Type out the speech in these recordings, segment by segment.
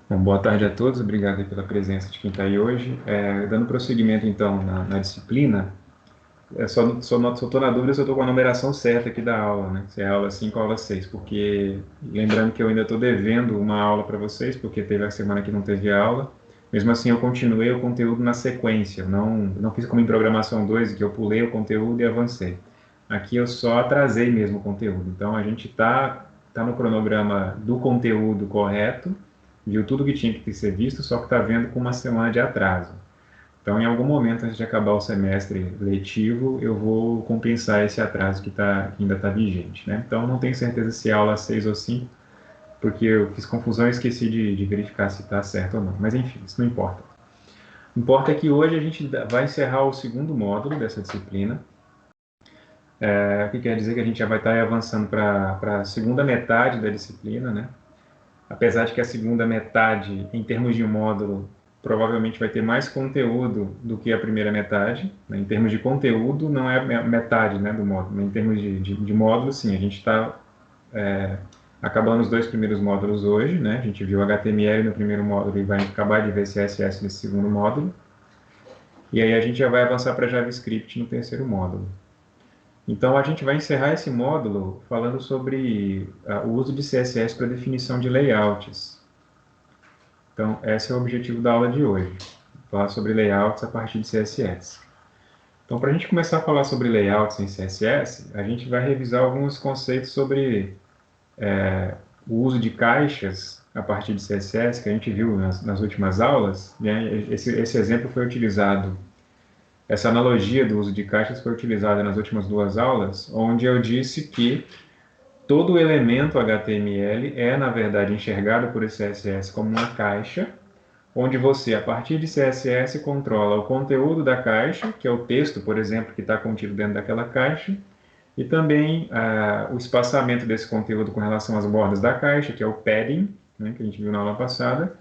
Bom, boa tarde a todos, obrigado aí pela presença de quem está aí hoje. Dando prosseguimento, então, na disciplina, só estou na dúvida se eu estou com a numeração certa aqui da aula, né? Se é aula 5 ou aula 6, porque lembrando que eu ainda estou devendo uma aula para vocês, porque teve a semana que não teve aula. Mesmo assim, eu continuei o conteúdo na sequência, não fiz como em Programação 2, que eu pulei o conteúdo e avancei. Aqui eu só atrasei mesmo o conteúdo. Então, a gente tá no cronograma do conteúdo correto, viu tudo que tinha que ser visto, só que está vendo com uma semana de atraso. Então, em algum momento, antes de acabar o semestre letivo, eu vou compensar esse atraso que ainda está vigente, né? Então, não tenho certeza se é aula 6 ou 5, porque eu fiz confusão e esqueci de verificar se está certo ou não. Mas, enfim, isso não importa. Importa é que hoje a gente vai encerrar o segundo módulo dessa disciplina, o que quer dizer que a gente já vai estar avançando para a segunda metade da disciplina, né? Apesar de que a segunda metade, em termos de módulo, provavelmente vai ter mais conteúdo do que a primeira metade, né? Em termos de conteúdo, não é a metade, né, do módulo, mas em termos de módulo, sim, a gente está acabando os dois primeiros módulos hoje, né? A gente viu HTML no primeiro módulo e vai acabar de ver CSS nesse segundo módulo, e aí a gente já vai avançar para JavaScript no terceiro módulo. Então, a gente vai encerrar esse módulo falando sobre o uso de CSS para definição de layouts. Então, esse é o objetivo da aula de hoje, falar sobre layouts a partir de CSS. Então, para a gente começar a falar sobre layouts em CSS, a gente vai revisar alguns conceitos sobre o uso de caixas a partir de CSS, que a gente viu nas últimas aulas, né? Esse exemplo foi utilizado, essa analogia do uso de caixas foi utilizada nas últimas duas aulas, onde eu disse que todo elemento HTML é, na verdade, enxergado por esse CSS como uma caixa, onde você, a partir de CSS, controla o conteúdo da caixa, que é o texto, por exemplo, que está contido dentro daquela caixa, e também o espaçamento desse conteúdo com relação às bordas da caixa, que é o padding, né, que a gente viu na aula passada,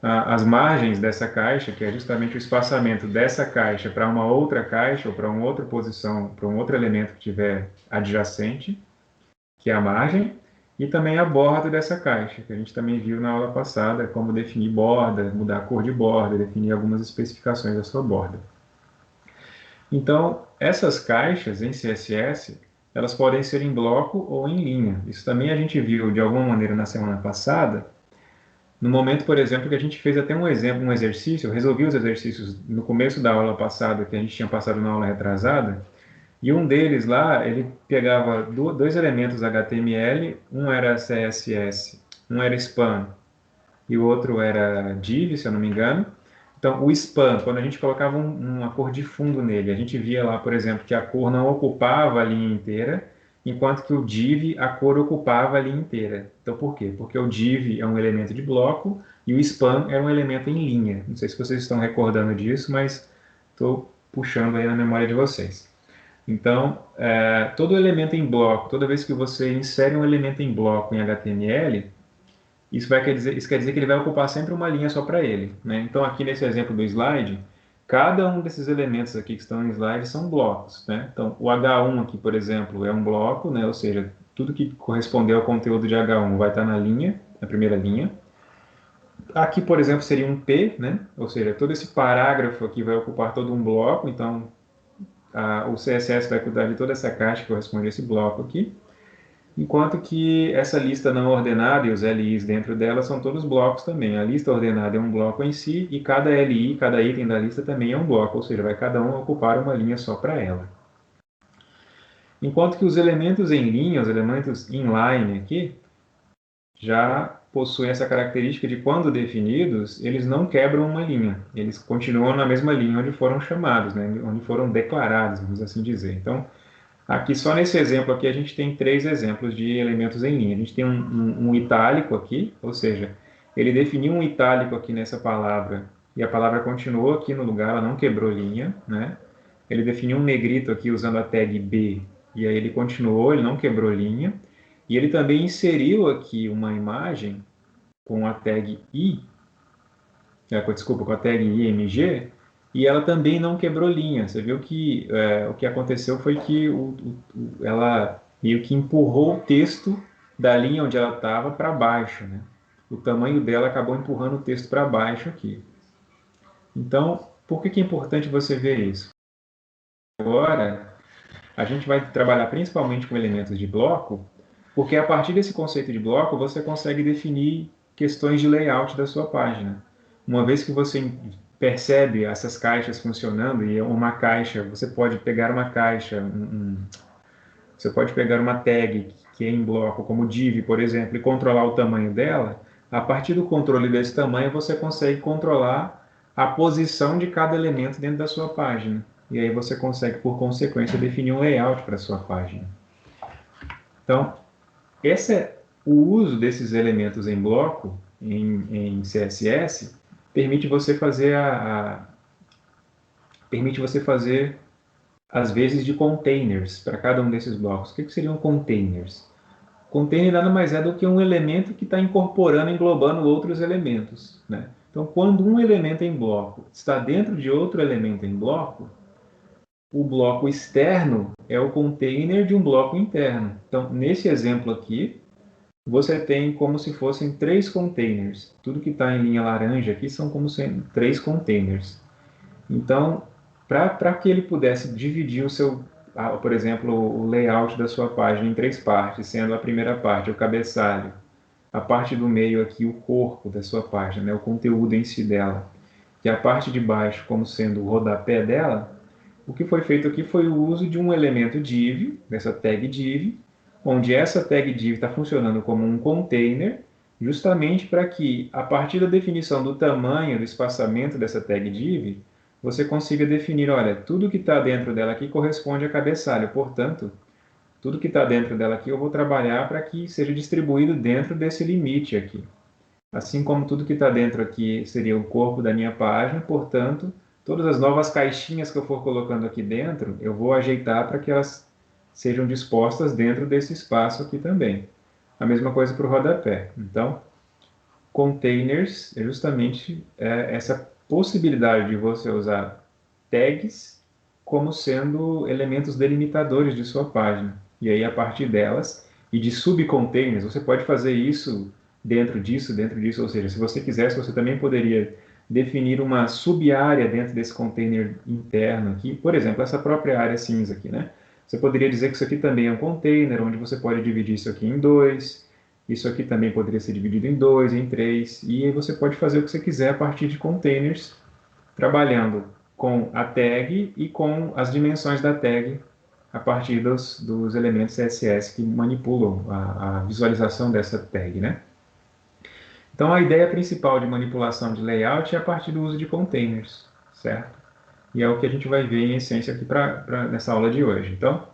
as margens dessa caixa, que é justamente o espaçamento dessa caixa para uma outra caixa ou para uma outra posição, para um outro elemento que tiver adjacente, que é a margem, e também a borda dessa caixa, que a gente também viu na aula passada, como definir borda, mudar a cor de borda, definir algumas especificações da sua borda. Então, essas caixas em CSS, elas podem ser em bloco ou em linha. Isso também a gente viu de alguma maneira na semana passada, no momento, por exemplo, que a gente fez até um exemplo, um exercício, eu resolvi os exercícios no começo da aula passada, que a gente tinha passado na aula retrasada, e um deles lá, ele pegava dois elementos HTML, um era CSS, um era span e o outro era div, se eu não me engano. Então, o span, quando a gente colocava uma cor de fundo nele, a gente via lá, por exemplo, que a cor não ocupava a linha inteira, enquanto que o div, a cor ocupava a linha inteira. Então, por quê? Porque o div é um elemento de bloco e o span é um elemento em linha. Não sei se vocês estão recordando disso, mas estou puxando aí na memória de vocês. Então, todo elemento em bloco, toda vez que você insere um elemento em bloco em HTML, isso quer dizer que ele vai ocupar sempre uma linha só para ele, né? Então, aqui nesse exemplo do slide, cada um desses elementos aqui que estão em slide são blocos, né? Então, o H1 aqui, por exemplo, é um bloco, né? Ou seja, tudo que corresponder ao conteúdo de H1 vai estar na linha, na primeira linha. Aqui, por exemplo, seria um P, né? Ou seja, todo esse parágrafo aqui vai ocupar todo um bloco, então o CSS vai cuidar de toda essa caixa que corresponde a esse bloco aqui, enquanto que essa lista não ordenada e os LIs dentro dela são todos blocos também. A lista ordenada é um bloco em si e cada LI, cada item da lista também é um bloco, ou seja, vai cada um ocupar uma linha só para ela. Enquanto que os elementos em linha, os elementos inline aqui, já possuem essa característica de quando definidos, eles não quebram uma linha, eles continuam na mesma linha onde foram chamados, né, onde foram declarados, vamos assim dizer. Então, aqui, só nesse exemplo aqui, a gente tem três exemplos de elementos em linha. A gente tem um itálico aqui, ou seja, ele definiu um itálico aqui nessa palavra, e a palavra continuou aqui no lugar, ela não quebrou linha, né? Ele definiu um negrito aqui usando a tag B, e aí ele continuou, ele não quebrou linha. E ele também inseriu aqui uma imagem com a tag I, desculpa, com a tag IMG, e ela também não quebrou linha. Você viu que o que aconteceu foi que ela meio que empurrou o texto da linha onde ela estava para baixo, né? o tamanho dela acabou empurrando o texto para baixo aqui. Então, por que é importante você ver isso? Agora, a gente vai trabalhar principalmente com elementos de bloco, porque a partir desse conceito de bloco, você consegue definir questões de layout da sua página. Uma vez que você percebe essas caixas funcionando, e uma caixa, você pode pegar uma caixa, você pode pegar uma tag que é em bloco, como div, por exemplo, e controlar o tamanho dela. A partir do controle desse tamanho, você consegue controlar a posição de cada elemento dentro da sua página. E aí você consegue, por consequência, definir um layout para a sua página. Então, esse é o uso desses elementos em bloco, em CSS, permite você fazer permite você fazer, às vezes, de containers para cada um desses blocos. O que seriam containers? Container nada mais é do que um elemento que está incorporando, englobando outros elementos, né? Então, quando um elemento em bloco está dentro de outro elemento em bloco, o bloco externo é o container de um bloco interno. Então, nesse exemplo aqui, você tem como se fossem 3 containers. Tudo que está em linha laranja aqui são como sendo 3 containers. Então, para que ele pudesse dividir o seu, por exemplo, o layout da sua página em 3 partes, sendo a primeira parte o cabeçalho, a parte do meio aqui o corpo da sua página, né, o conteúdo em si dela, e a parte de baixo como sendo o rodapé dela, o que foi feito aqui foi o uso de um elemento div, dessa tag div, onde essa tag div está funcionando como um container, justamente para que, a partir da definição do tamanho, do espaçamento dessa tag div, você consiga definir, olha, tudo que está dentro dela aqui corresponde a cabeçalho, portanto, tudo que está dentro dela aqui eu vou trabalhar para que seja distribuído dentro desse limite aqui. Assim como tudo que está dentro aqui seria o corpo da minha página, portanto, todas as novas caixinhas que eu for colocando aqui dentro, eu vou ajeitar para que elas sejam dispostas dentro desse espaço aqui também. A mesma coisa para o rodapé. Então, containers é justamente essa possibilidade de você usar tags como sendo elementos delimitadores de sua página. E aí, a partir delas, e de subcontainers, você pode fazer isso dentro disso, ou seja, se você quisesse, você também poderia definir uma sub-área dentro desse container interno aqui, por exemplo, essa própria área cinza aqui, né? Você poderia dizer que isso aqui também é um container, onde você pode dividir isso aqui em 2, isso aqui também poderia ser dividido em 2, em 3, e aí você pode fazer o que você quiser a partir de containers, trabalhando com a tag e com as dimensões da tag a partir dos elementos CSS que manipulam a visualização dessa tag, né? Então, a ideia principal de manipulação de layout é a partir do uso de containers, certo? E é o que a gente vai ver em essência aqui nessa aula de hoje. Então,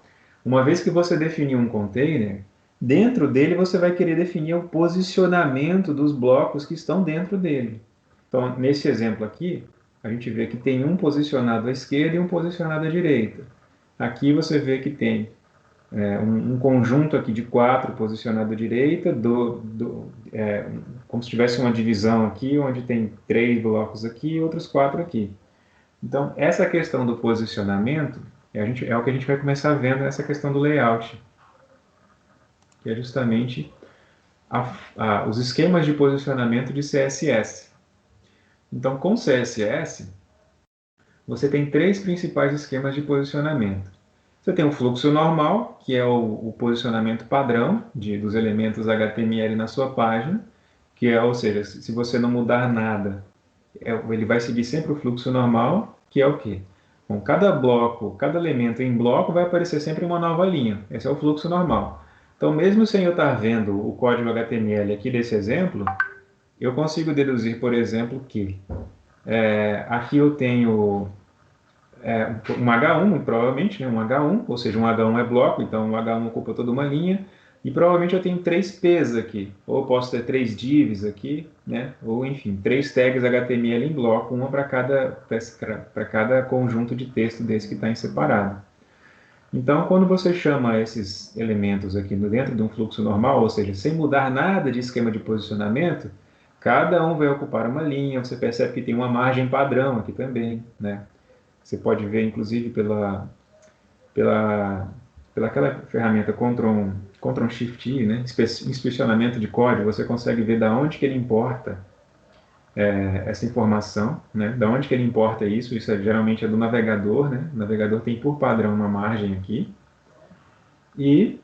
uma vez que você definiu um container, dentro dele você vai querer definir o posicionamento dos blocos que estão dentro dele. Então, nesse exemplo aqui, a gente vê que tem um posicionado à esquerda e um posicionado à direita. Aqui você vê que tem um conjunto aqui de 4 posicionado à direita, como se tivesse uma divisão aqui, onde tem 3 blocos aqui e outros 4 aqui. Então, essa questão do posicionamento é o que a gente vai começar vendo nessa questão do layout, que é justamente os esquemas de posicionamento de CSS. Então, com CSS, você tem 3 principais esquemas de posicionamento. Você tem o fluxo normal, que é o posicionamento padrão dos elementos HTML na sua página, que é, ou seja, se você não mudar nada, ele vai seguir sempre o fluxo normal, que é o quê? Bom, cada bloco, cada elemento em bloco vai aparecer sempre uma nova linha. Esse é o fluxo normal. Então, mesmo sem eu estar vendo o código HTML aqui desse exemplo, eu consigo deduzir, por exemplo, que aqui eu tenho um H1, muito provavelmente, né? Um H1, ou seja, um H1 é bloco, então um H1 ocupa toda uma linha, e provavelmente eu tenho 3 P's aqui, ou posso ter 3 divs aqui, né? Ou enfim, 3 tags HTML em bloco, uma para cada conjunto de texto desse que está em separado. Então, quando você chama esses elementos aqui dentro de um fluxo normal, ou seja, sem mudar nada de esquema de posicionamento, cada um vai ocupar uma linha, você percebe que tem uma margem padrão aqui também, né? Você pode ver, inclusive, pela aquela ferramenta Ctrl Shift I, né? Inspecionamento de código, você consegue ver da onde que ele importa essa informação, né? Da onde que ele importa isso? Isso geralmente é do navegador, né? O navegador tem por padrão uma margem aqui. E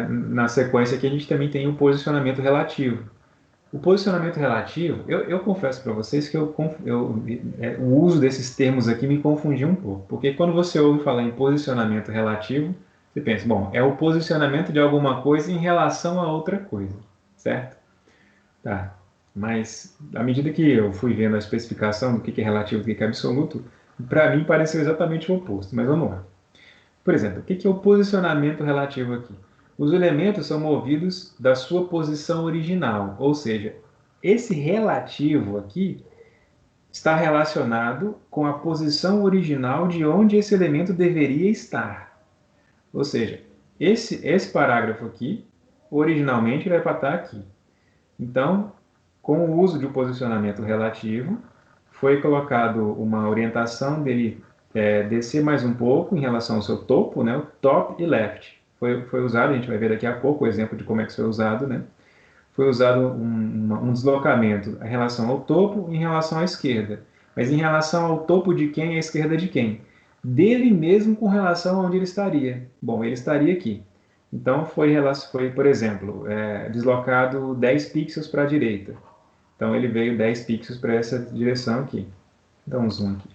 na sequência aqui a gente também tem o posicionamento relativo. O posicionamento relativo, eu confesso para vocês que o uso desses termos aqui me confundiu um pouco. Porque quando você ouve falar em posicionamento relativo, você pensa, bom, é o posicionamento de alguma coisa em relação a outra coisa, certo? Tá. Mas, à medida que eu fui vendo a especificação do que é relativo e o que é absoluto, para mim pareceu exatamente o oposto. Mas vamos lá. Por exemplo, o que é o posicionamento relativo aqui? Os elementos são movidos da sua posição original, ou seja, esse relativo aqui está relacionado com a posição original de onde esse elemento deveria estar. Ou seja, esse parágrafo aqui, originalmente, ele vai para estar aqui. Então, com o uso de um posicionamento relativo, foi colocado uma orientação dele descer mais um pouco em relação ao seu topo, né, o top e left. Foi usado, a gente vai ver daqui a pouco o exemplo de como é que isso foi usado, né? Foi usado um deslocamento em relação ao topo e em relação à esquerda. Mas em relação ao topo de quem e à esquerda de quem? Dele mesmo com relação a onde ele estaria. Bom, ele estaria aqui. Então, foi por exemplo, deslocado 10 pixels para a direita. Então, ele veio 10 pixels para essa direção aqui. Dá um zoom aqui.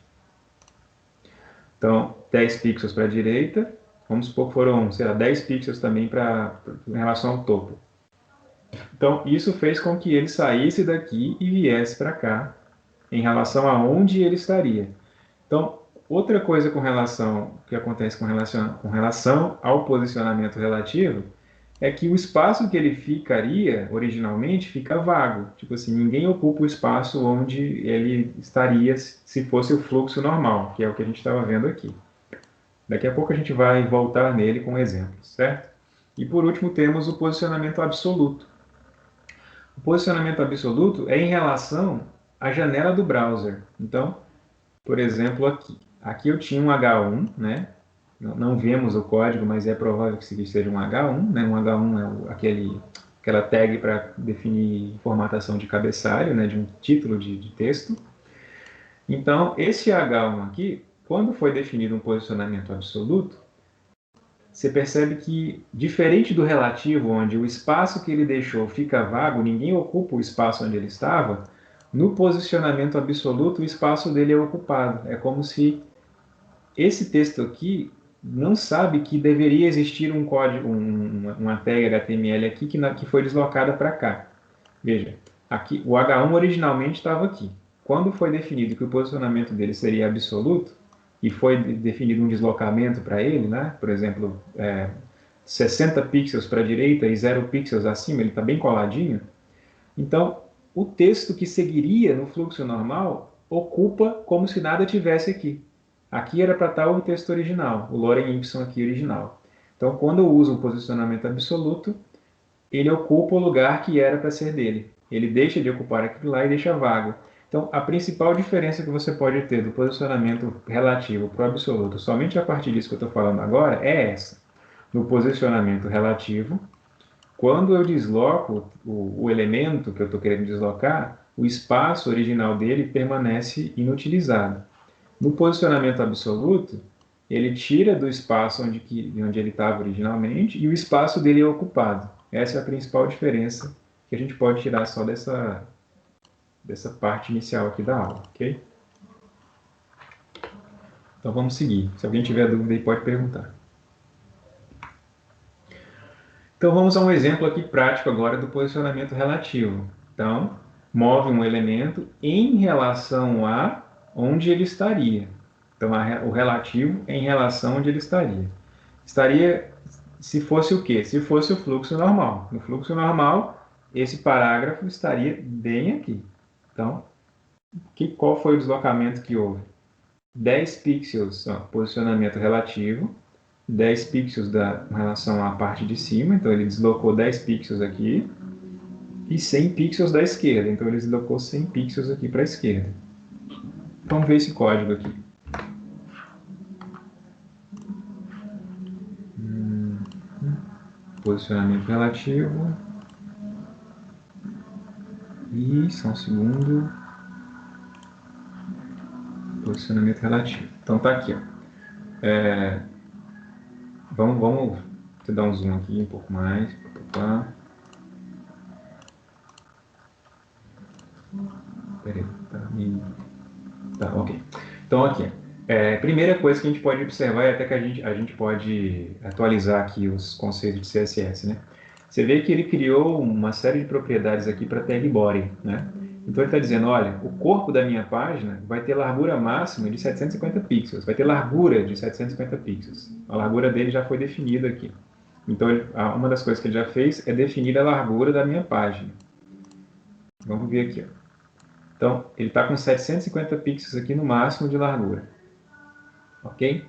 Então, 10 pixels para a direita. Vamos supor que foram, sei lá, 10 pixels também em relação ao topo. Então, isso fez com que ele saísse daqui e viesse para cá, em relação a onde ele estaria. Então, outra coisa que acontece com relação ao posicionamento relativo é que o espaço que ele ficaria originalmente fica vago. Tipo assim, ninguém ocupa o espaço onde ele estaria se fosse o fluxo normal, que é o que a gente estava vendo aqui. Daqui a pouco a gente vai voltar nele com exemplos, certo? E por último temos o posicionamento absoluto. O posicionamento absoluto é em relação à janela do browser. Então, por exemplo, aqui. Aqui eu tinha um H1, né? Não vemos o código, mas é provável que seja um H1, né? Um H1 é aquela tag para definir formatação de cabeçalho, né? De um título de texto. Então, esse H1 aqui, quando foi definido um posicionamento absoluto, você percebe que, diferente do relativo, onde o espaço que ele deixou fica vago, ninguém ocupa o espaço onde ele estava, no posicionamento absoluto, o espaço dele é ocupado. É como se esse texto aqui não sabe que deveria existir um código, uma tag HTML aqui que foi deslocada para cá. Veja, aqui, o H1 originalmente estava aqui. Quando foi definido que o posicionamento dele seria absoluto, e foi definido um deslocamento para ele, né? Por exemplo, 60 pixels para a direita e 0 pixels acima, ele está bem coladinho. Então, o texto que seguiria no fluxo normal ocupa como se nada tivesse aqui. Aqui era para estar o texto original, o lorem ipsum aqui original. Então, quando eu uso um posicionamento absoluto, ele ocupa o lugar que era para ser dele. Ele deixa de ocupar aquilo lá e deixa vago. Então, a principal diferença que você pode ter do posicionamento relativo para o absoluto, somente a partir disso que eu estou falando agora, é essa. No posicionamento relativo, quando eu desloco o elemento que eu estou querendo deslocar, o espaço original dele permanece inutilizado. No posicionamento absoluto, ele tira do espaço onde ele estava originalmente e o espaço dele é ocupado. Essa é a principal diferença que a gente pode tirar só dessa parte inicial aqui da aula, ok? Então vamos seguir. Se alguém tiver dúvida aí, pode perguntar. Então vamos a um exemplo aqui prático agora do posicionamento relativo. Então, move um elemento em relação a onde ele estaria. Então, o relativo é em relação a onde ele estaria. Estaria se fosse o quê? Se fosse o fluxo normal. No fluxo normal, esse parágrafo estaria bem aqui. Então, qual foi o deslocamento que houve? 10 pixels, posicionamento relativo, 10 pixels em relação à parte de cima, então ele deslocou 10 pixels aqui, e 100 pixels da esquerda, então ele deslocou 100 pixels aqui para a esquerda. Vamos ver esse código aqui. posicionamento relativo. E, só um segundo. Posicionamento relativo. Então tá aqui, ó. Vamos dar um zoom aqui um pouco mais. Peraí, tá, ok. Então aqui, primeira coisa que a gente pode observar e até que a gente pode atualizar aqui os conceitos de CSS, né? Você vê que ele criou uma série de propriedades aqui para tag body, né? Então ele está dizendo, olha, o corpo da minha página vai ter largura máxima de 750 pixels, vai ter largura de 750 pixels. A largura dele já foi definida aqui. Então uma das coisas que ele já fez é definir a largura da minha página. Vamos ver aqui, ó. Então, ele está com 750 pixels aqui no máximo de largura. Ok?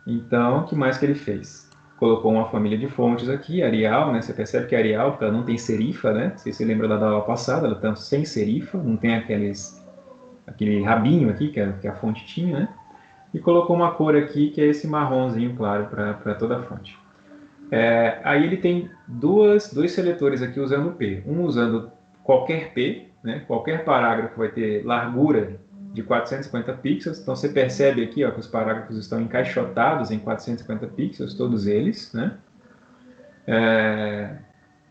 Então, o que mais que ele fez? Colocou uma família de fontes aqui, Arial, né? Você percebe que é Arial, porque ela não tem serifa, né? Não sei se você lembra da aula passada, ela está sem serifa, não tem aquele rabinho aqui que a fonte tinha, né? E colocou uma cor aqui, que é esse marronzinho claro para toda a fonte. Aí ele tem dois seletores aqui usando P. Um usando qualquer P, né? Qualquer parágrafo vai ter largura de 450 pixels. Então você percebe aqui, ó, que os parágrafos estão encaixotados em 450 pixels, todos eles, né?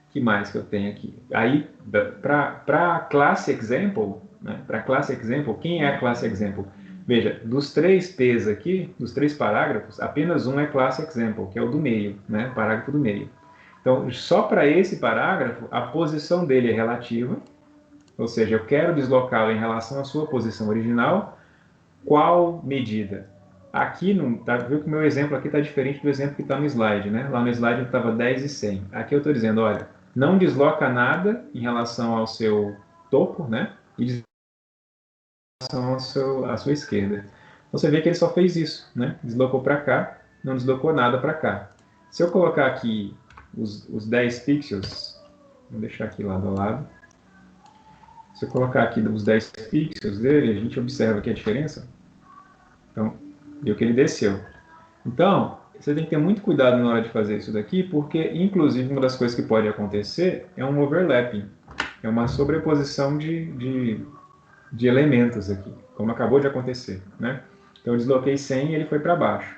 Que mais que eu tenho aqui? Aí, para a classe example, né? Para a classe example, quem é a classe example? Veja, dos 3 P's aqui, dos 3 parágrafos, apenas um é classe example, que é o do meio, né? Parágrafo do meio. Então, só para esse parágrafo, a posição dele é relativa, ou seja, eu quero deslocá-lo em relação à sua posição original. Qual medida? Aqui, viu que o meu exemplo aqui está diferente do exemplo que está no slide, né? Lá no slide eu estava 10 e 100. Aqui eu estou dizendo, olha, não desloca nada em relação ao seu topo, né? E desloca em relação à sua esquerda. Você vê que ele só fez isso, né? Deslocou para cá, não deslocou nada para cá. Se eu colocar aqui os 10 pixels, vou deixar aqui lado a lado. Se eu colocar aqui os 10 pixels dele, a gente observa aqui a diferença. Então, viu que ele desceu. Então, você tem que ter muito cuidado na hora de fazer isso daqui, porque, inclusive, uma das coisas que pode acontecer é um overlapping. É uma sobreposição de elementos aqui, como acabou de acontecer, né? Então, eu desloquei 100 e ele foi para baixo.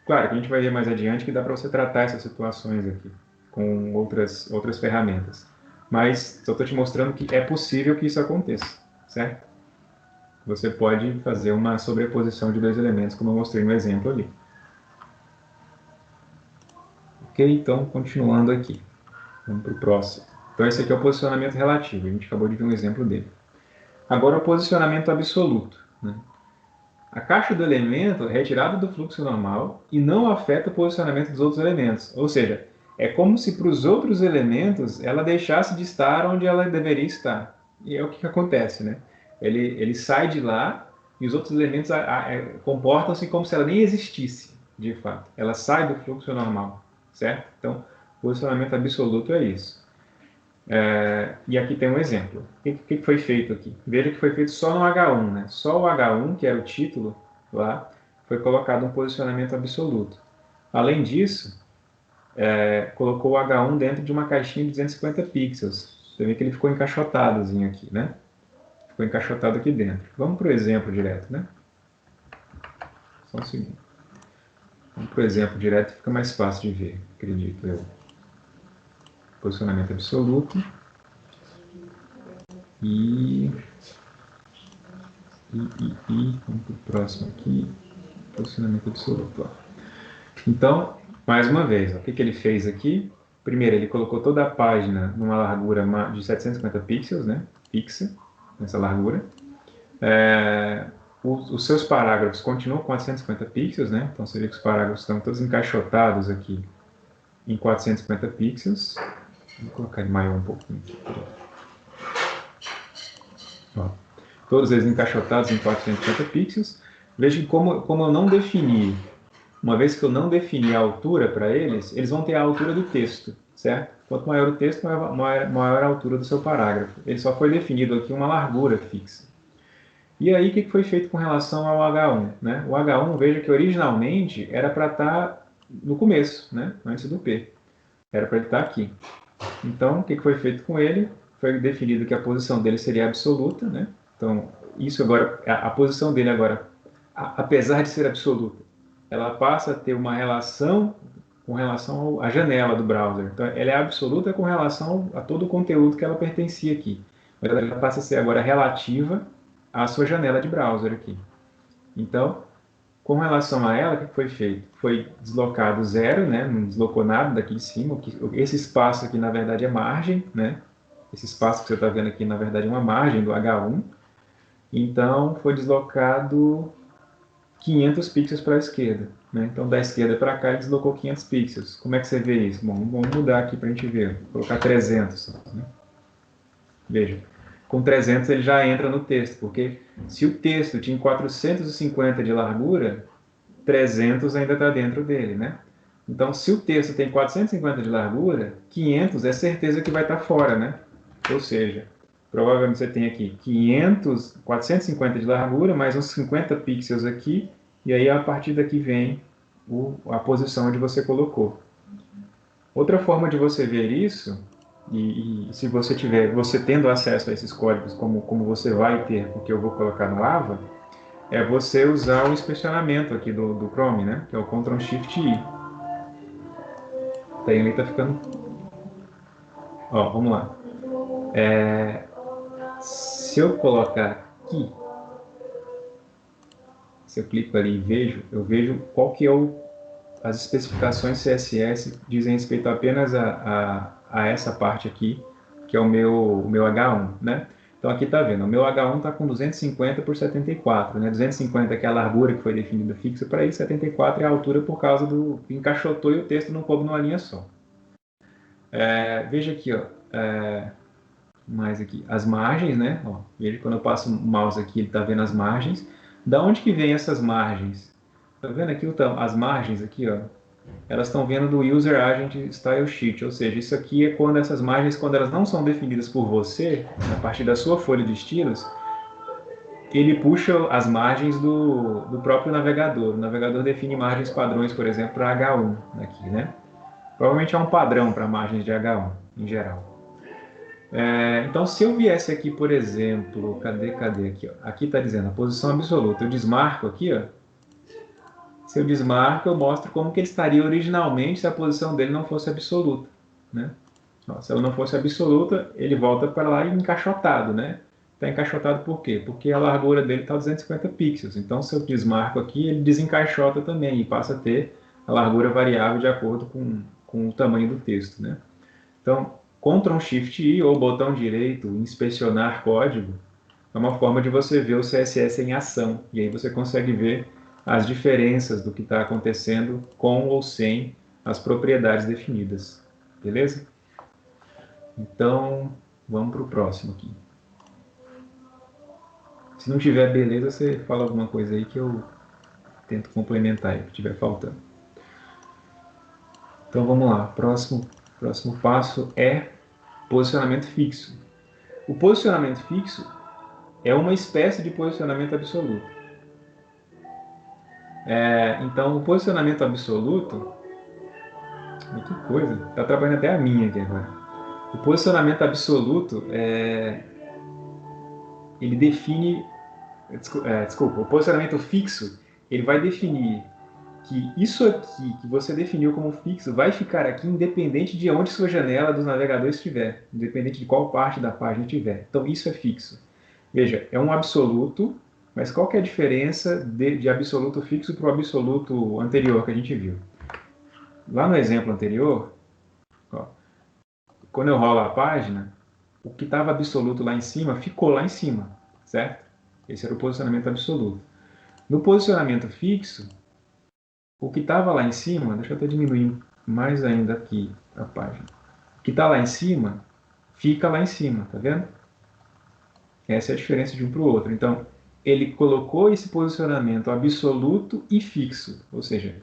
Claro que a gente vai ver mais adiante que dá para você tratar essas situações aqui com outras ferramentas. Mas só estou te mostrando que é possível que isso aconteça, certo? Você pode fazer uma sobreposição de 2 elementos, como eu mostrei no exemplo ali. Ok? Então, continuando aqui. Vamos para o próximo. Então, esse aqui é o posicionamento relativo. A gente acabou de ver um exemplo dele. Agora, o posicionamento absoluto, né? A caixa do elemento é retirada do fluxo normal e não afeta o posicionamento dos outros elementos. Ou seja, é como se para os outros elementos ela deixasse de estar onde ela deveria estar. E é o que acontece, né? Ele sai de lá e os outros elementos comportam-se como se ela nem existisse, de fato. Ela sai do fluxo normal, certo? Então, posicionamento absoluto é isso. E aqui tem um exemplo. O que foi feito aqui? Veja que foi feito só no H1, né? Só o H1, que era o título lá, foi colocado um posicionamento absoluto. Além disso, colocou o H1 dentro de uma caixinha de 250 pixels. Você vê que ele ficou encaixotadozinho aqui, né? Ficou encaixotado aqui dentro. Vamos para o exemplo direto, né? Só um segundo. Vamos para o exemplo direto, fica mais fácil de ver, acredito eu. Posicionamento absoluto. Vamos para o próximo aqui. Posicionamento absoluto. Ó. Então, mais uma vez, ó, o que ele fez aqui? Primeiro, ele colocou toda a página numa largura de 750 pixels, né? Fixa, nessa largura. Os seus parágrafos continuam com 450 pixels, né? Então você vê que os parágrafos estão todos encaixotados aqui em 450 pixels. Vou colocar ele maior um pouquinho aqui. Ó, todos eles encaixotados em 450 pixels. Veja que como eu não defini, uma vez que eu não defini a altura para eles, eles vão ter a altura do texto, certo? Quanto maior o texto, maior a altura do seu parágrafo. Ele só foi definido aqui uma largura fixa. E aí, o que foi feito com relação ao H1? Né? O H1, veja que originalmente era para estar no começo, né? Antes do P. Era para ele estar aqui. Então, o que foi feito com ele? Foi definido que a posição dele seria absoluta, né? Então, isso agora, a posição dele agora, apesar de ser absoluta, ela passa a ter uma relação com relação à janela do browser. Então, ela é absoluta com relação a todo o conteúdo que ela pertencia aqui. Mas ela passa a ser agora relativa à sua janela de browser aqui. Então, com relação a ela, o que foi feito? Foi deslocado zero, né? Não deslocou nada daqui de cima. Esse espaço aqui, na verdade, é margem, né? Esse espaço que você está vendo aqui, na verdade, é uma margem do H1. Então, foi deslocado 500 pixels para a esquerda. Né? Então, da esquerda para cá, ele deslocou 500 pixels. Como é que você vê isso? Bom, vamos mudar aqui para a gente ver. Vou colocar 300. Né? Veja, com 300 ele já entra no texto, porque se o texto tinha 450 de largura, 300 ainda está dentro dele, né? Então, se o texto tem 450 de largura, 500 é certeza que vai estar fora, né? Ou seja, provavelmente você tem aqui 500, 450 de largura, mais uns 50 pixels aqui, e aí a partir daqui vem a posição onde você colocou. Outra forma de você ver isso, e se você tendo acesso a esses códigos, como você vai ter, porque eu vou colocar no Ava, é você usar o inspecionamento aqui do Chrome, né? Que é o Ctrl Shift I. Daí ele tá ficando... Ó, vamos lá. Se eu colocar aqui, se eu clico ali e vejo, eu vejo qual que é as especificações CSS dizem respeito apenas a essa parte aqui, que é o meu H1, né? Então aqui está vendo, o meu H1 está com 250 por 74, né? 250 que é a largura que foi definida fixa para ele, 74 é a altura por causa do encaixotou e o texto não coube numa linha só. Veja aqui, ó, mais aqui, as margens, né? Ó, veja quando eu passo o mouse aqui, ele está vendo as margens. Da onde que vem essas margens? Tá vendo aqui as margens aqui, ó? Elas estão vindo do User Agent Style Sheet, ou seja, isso aqui é quando essas margens, quando elas não são definidas por você, a partir da sua folha de estilos, ele puxa as margens do próprio navegador. O navegador define margens padrões, por exemplo, para H1 aqui, né? Provavelmente é um padrão para margens de H1 em geral. Então, se eu viesse aqui, por exemplo, cadê aqui? Ó, aqui está dizendo a posição absoluta. Eu desmarco aqui, ó. Se eu desmarco, eu mostro como que ele estaria originalmente se a posição dele não fosse absoluta, né? Ó, se ela não fosse absoluta, ele volta para lá encaixotado, né? Está encaixotado por quê? Porque a largura dele está 250 pixels. Então, se eu desmarco aqui, ele desencaixota também e passa a ter a largura variável de acordo com o tamanho do texto, né? Então, Ctrl Shift I ou botão direito, inspecionar código, é uma forma de você ver o CSS em ação. E aí você consegue ver as diferenças do que está acontecendo com ou sem as propriedades definidas. Beleza? Então, vamos para o próximo aqui. Se não tiver beleza, você fala alguma coisa aí que eu tento complementar aí, o que estiver faltando. Então vamos lá, próximo passo é posicionamento fixo. O posicionamento fixo é uma espécie de posicionamento absoluto. Então, o posicionamento absoluto... Que coisa, está atrapalhando até a minha aqui agora. O posicionamento absoluto, ele define... Desculpa, o posicionamento fixo, ele vai definir que isso aqui que você definiu como fixo vai ficar aqui independente de onde sua janela dos navegadores estiver, independente de qual parte da página estiver. Então, isso é fixo. Veja, é um absoluto, mas qual que é a diferença de absoluto fixo para o absoluto anterior que a gente viu? Lá no exemplo anterior, ó, quando eu rolo a página, o que estava absoluto lá em cima ficou lá em cima, certo? Esse era o posicionamento absoluto. No posicionamento fixo, o que estava lá em cima, deixa eu até diminuir mais ainda aqui a página. O que está lá em cima, fica lá em cima, tá vendo? Essa é a diferença de um para o outro. Então, ele colocou esse posicionamento absoluto e fixo, ou seja,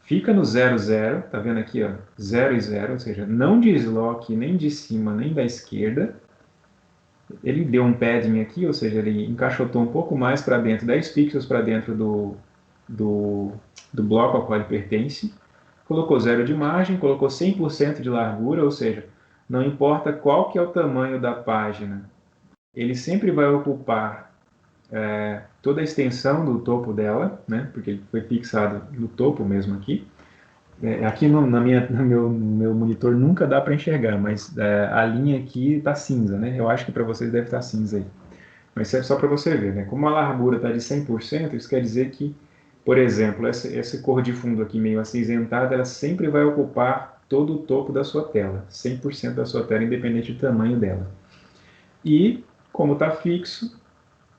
fica no 0, 0, tá vendo aqui, ó, 0 e 0, ou seja, não desloque nem de cima nem da esquerda. Ele deu um padding aqui, ou seja, ele encaixotou um pouco mais para dentro, 10 pixels para dentro do bloco ao qual ele pertence. colocou zero de margem, colocou 100% de largura, ou seja, não importa qual que é o tamanho da página, ele sempre vai ocupar toda a extensão do topo dela, né? Porque ele foi fixado no topo mesmo aqui. Aqui no meu monitor nunca dá para enxergar, mas a linha aqui está cinza, né? Eu acho que para vocês deve estar cinza aí. Mas serve só para você ver, né? Como a largura está de 100%, isso quer dizer que, por exemplo, essa cor de fundo aqui meio acinzentada, ela sempre vai ocupar todo o topo da sua tela, 100% da sua tela, independente do tamanho dela. E, como está fixo,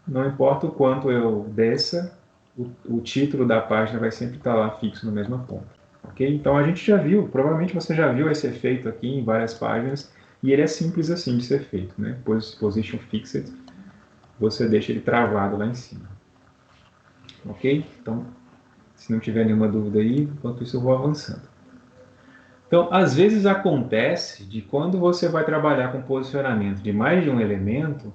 não importa o quanto eu desça, o título da página vai sempre estar lá fixo na mesma ponta. Ok? Então a gente já viu, provavelmente você já viu esse efeito aqui em várias páginas, e ele é simples assim de ser feito, né? Position Fixed, você deixa ele travado lá em cima. Ok? Então, se não tiver nenhuma dúvida aí, enquanto isso eu vou avançando. Então, às vezes acontece de quando você vai trabalhar com posicionamento de mais de um elemento,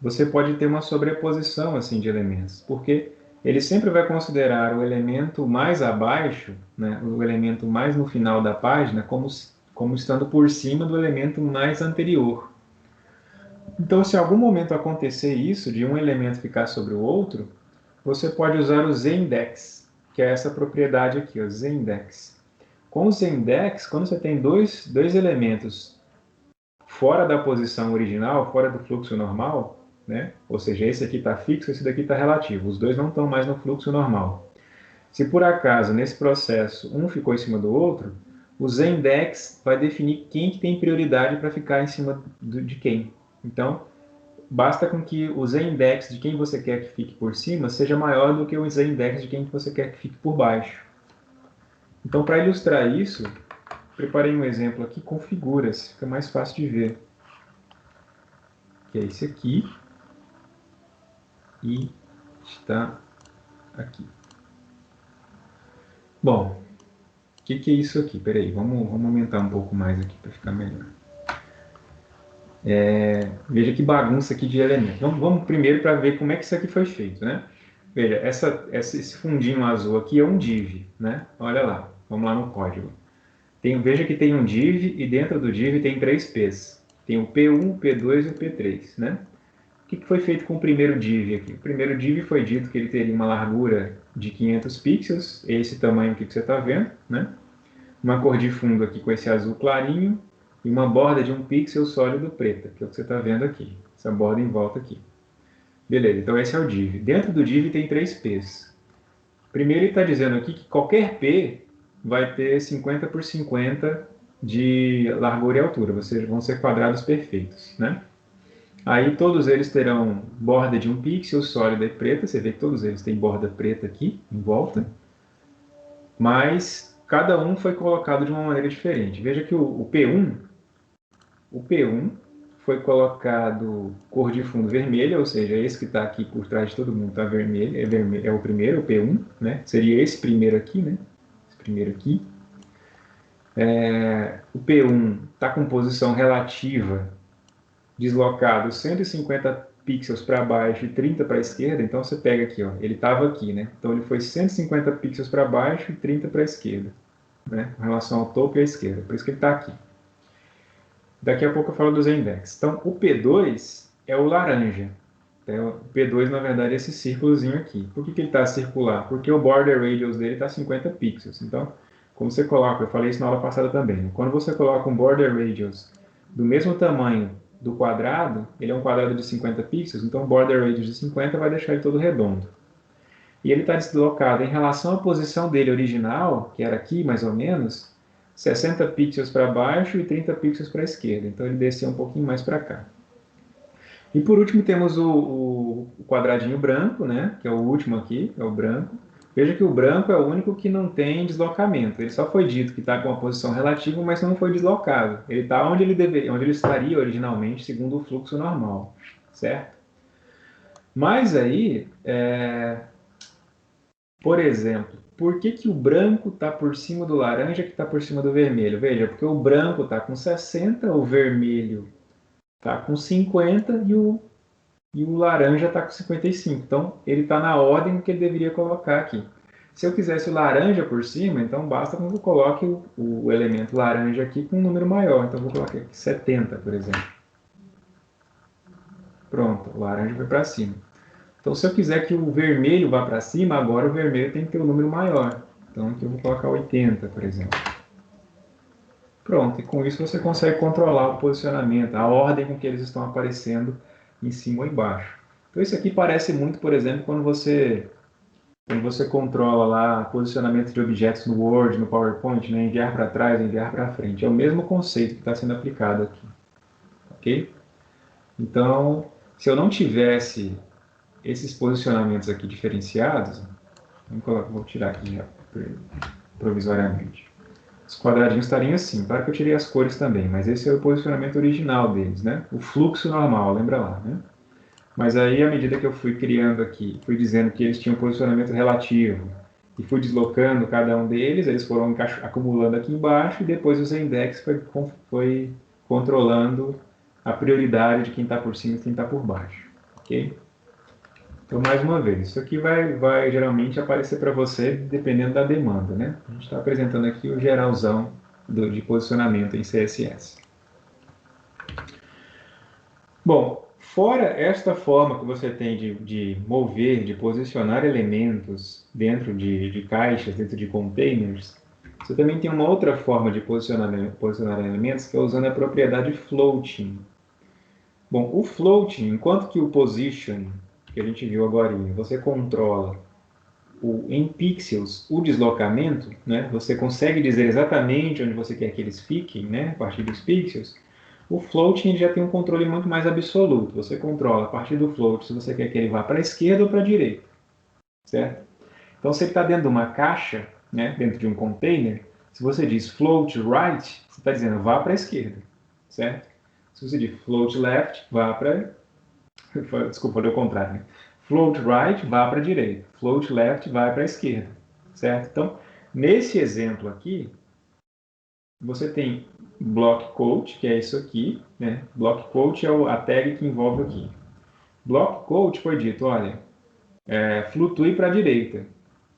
você pode ter uma sobreposição assim de elementos, porque ele sempre vai considerar o elemento mais abaixo, né, o elemento mais no final da página, como estando por cima do elemento mais anterior. Então, se em algum momento acontecer isso, de um elemento ficar sobre o outro, você pode usar o z-index, que é essa propriedade aqui, o z-index. Com o z-index, quando você tem dois elementos fora da posição original, fora do fluxo normal, né? Ou seja, esse aqui está fixo, esse daqui está relativo. Os dois não estão mais no fluxo normal. Se por acaso, nesse processo, um ficou em cima do outro, o z-index vai definir quem que tem prioridade para ficar em cima de quem. Então, basta com que o z-index de quem você quer que fique por cima seja maior do que o z-index de quem você quer que fique por baixo. Então, para ilustrar isso, preparei um exemplo aqui com figuras, fica mais fácil de ver. Que é esse aqui e está aqui. Bom, o que é isso aqui? Peraí, vamos aumentar um pouco mais aqui para ficar melhor. Veja que bagunça aqui de elementos. Vamos primeiro para ver como é que isso aqui foi feito, né? Veja, esse fundinho azul aqui é um div, né? Olha lá, vamos lá no código. Veja que tem um div e dentro do div tem 3 P's. Tem o P1, o P2 e o P3, né? O que foi feito com o primeiro div aqui? O primeiro div foi dito que ele teria uma largura de 500 pixels, esse tamanho aqui que você está vendo, né? Uma cor de fundo aqui com esse azul clarinho e uma borda de 1 pixel sólido preta, que é o que você está vendo aqui, essa borda em volta aqui. Beleza, então esse é o div. Dentro do div tem 3 P's. Primeiro ele está dizendo aqui que qualquer P vai ter 50 por 50 de largura e altura, vão ser quadrados perfeitos, né? Aí todos eles terão borda de 1 pixel sólida e preta, você vê que todos eles têm borda preta aqui em volta, mas cada um foi colocado de uma maneira diferente. Veja que o P1 foi colocado cor de fundo vermelha, ou seja, esse que está aqui por trás de todo mundo está vermelho, é o primeiro, o P1, né? Seria esse primeiro aqui, né? Esse primeiro aqui. O P1 está com posição relativa deslocado 150 pixels para baixo e 30 para a esquerda, então você pega aqui, ó, ele estava aqui, né? Então ele foi 150 pixels para baixo e 30 para a esquerda, né? Com relação ao topo e à esquerda, por isso que ele está aqui. Daqui a pouco eu falo dos index. Então o P2 é o laranja. Então, o P2 na verdade é esse círculozinho aqui. Por que ele está circular? Porque o border radius dele está 50 pixels. Então, como você coloca, eu falei isso na aula passada também, né? Quando você coloca um border radius do mesmo tamanho do quadrado, ele é um quadrado de 50 pixels, então o border radius de 50 vai deixar ele todo redondo. E ele está deslocado em relação à posição dele original, que era aqui mais ou menos, 60 pixels para baixo e 30 pixels para a esquerda. Então ele desceu um pouquinho mais para cá. E por último temos o quadradinho branco, né, que é o último aqui, é o branco. Veja que o branco é o único que não tem deslocamento. Ele só foi dito que está com uma posição relativa, mas não foi deslocado. Ele está onde onde ele estaria originalmente, segundo o fluxo normal, certo? Mas aí, por exemplo, por que o branco está por cima do laranja que está por cima do vermelho? Veja, porque o branco está com 60, o vermelho está com 50 e o laranja está com 55. Então, ele está na ordem que ele deveria colocar aqui. Se eu quisesse o laranja por cima, então basta que eu coloque o elemento laranja aqui com um número maior. Então, eu vou colocar aqui 70, por exemplo. Pronto, o laranja foi para cima. Então, se eu quiser que o vermelho vá para cima, agora o vermelho tem que ter um número maior. Então, aqui eu vou colocar 80, por exemplo. Pronto, e com isso você consegue controlar o posicionamento, a ordem com que eles estão aparecendo em cima ou embaixo. Então, isso aqui parece muito, por exemplo, quando você controla lá posicionamento de objetos no Word, no PowerPoint, né? Enviar para trás, enviar para frente. É o mesmo conceito que está sendo aplicado aqui. Ok? Então, se eu não tivesse esses posicionamentos aqui diferenciados, vou tirar aqui já, provisoriamente. Os quadradinhos estariam assim. Claro que eu tirei as cores também, mas esse é o posicionamento original deles, né? O fluxo normal, lembra lá, né? Mas aí, à medida que eu fui criando aqui, fui dizendo que eles tinham posicionamento relativo, e fui deslocando cada um deles, eles foram acumulando aqui embaixo, e depois o Zendex foi controlando a prioridade de quem está por cima e quem está por baixo. Ok? Então, mais uma vez, isso aqui vai geralmente aparecer para você dependendo da demanda, né? A gente está apresentando aqui o geralzão de posicionamento em CSS. Bom, fora esta forma que você tem de mover, de posicionar elementos dentro de caixas, dentro de containers, você também tem uma outra forma de posicionar elementos, que é usando a propriedade floating. Bom, o floating, enquanto que o position, que a gente viu agora, você controla em pixels o deslocamento, né? Você consegue dizer exatamente onde você quer que eles fiquem, né? A partir dos pixels. O floating já tem um controle muito mais absoluto. Você controla a partir do float se você quer que ele vá para a esquerda ou para a direita, certo? Então, se ele está dentro de uma caixa, né? Dentro de um container, se você diz float right, você está dizendo vá para a esquerda, certo? Se você diz float left, vá para... Desculpa, deu o contrário, né? Float right, vá para a direita. Float left, vai para a esquerda, certo? Então, nesse exemplo aqui, você tem block quote, que é isso aqui, né? Block quote é a tag que envolve aqui. Block quote foi dito, olha, flutue para a direita.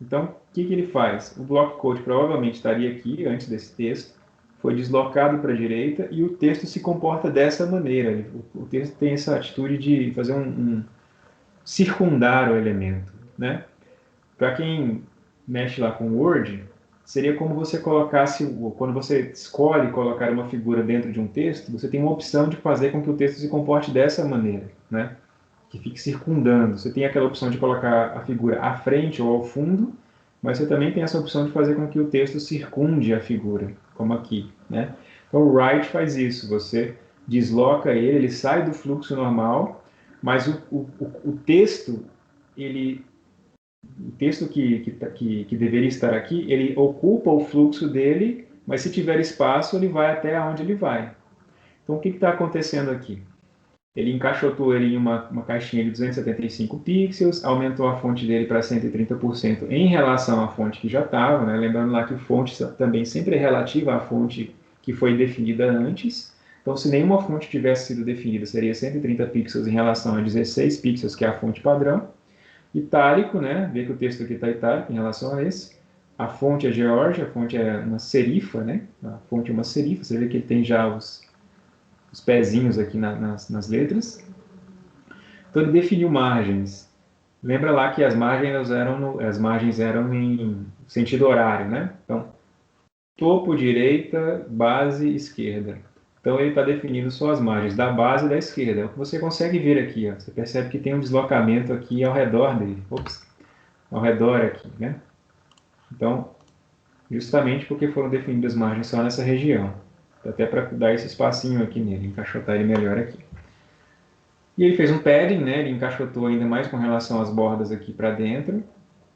Então, o que ele faz? O block quote provavelmente estaria aqui, antes desse texto, foi deslocado para a direita e o texto se comporta dessa maneira. O texto tem essa atitude de fazer circundar o elemento, né? Para quem mexe lá com Word, seria como você colocasse, quando você escolhe colocar uma figura dentro de um texto, você tem uma opção de fazer com que o texto se comporte dessa maneira, né? Que fique circundando. Você tem aquela opção de colocar a figura à frente ou ao fundo, mas você também tem essa opção de fazer com que o texto circunde a figura, como aqui, né? Então o right faz isso, você desloca ele sai do fluxo normal, mas o texto, ele o texto que deveria estar aqui, ele ocupa o fluxo dele, mas se tiver espaço, ele vai até onde ele vai. Então, o que está acontecendo aqui? Ele encaixotou ele em uma caixinha de 275 pixels, aumentou a fonte dele para 130% em relação à fonte que já estava, né? Lembrando lá que fonte também sempre é relativa à fonte que foi definida antes. Então, se nenhuma fonte tivesse sido definida, seria 130 pixels em relação a 16 pixels, que é a fonte padrão. Itálico, né? Vê que o texto aqui está itálico em relação a esse. A fonte é George, a fonte é uma serifa, né? A fonte é uma serifa, você vê que ele tem já os pezinhos aqui nas letras. Então ele definiu margens. Lembra lá que as margens eram em sentido horário, né? Então, topo direita, base esquerda. Então ele está definindo só as margens da base e da esquerda. É o que você consegue ver aqui, ó. Você percebe que tem um deslocamento aqui ao redor dele. Ops, ao redor aqui, né? Então, justamente porque foram definidas margens só nessa região. Até para dar esse espacinho aqui nele, encaixotar ele melhor aqui. E ele fez um padding, né? Ele encaixotou ainda mais com relação às bordas aqui para dentro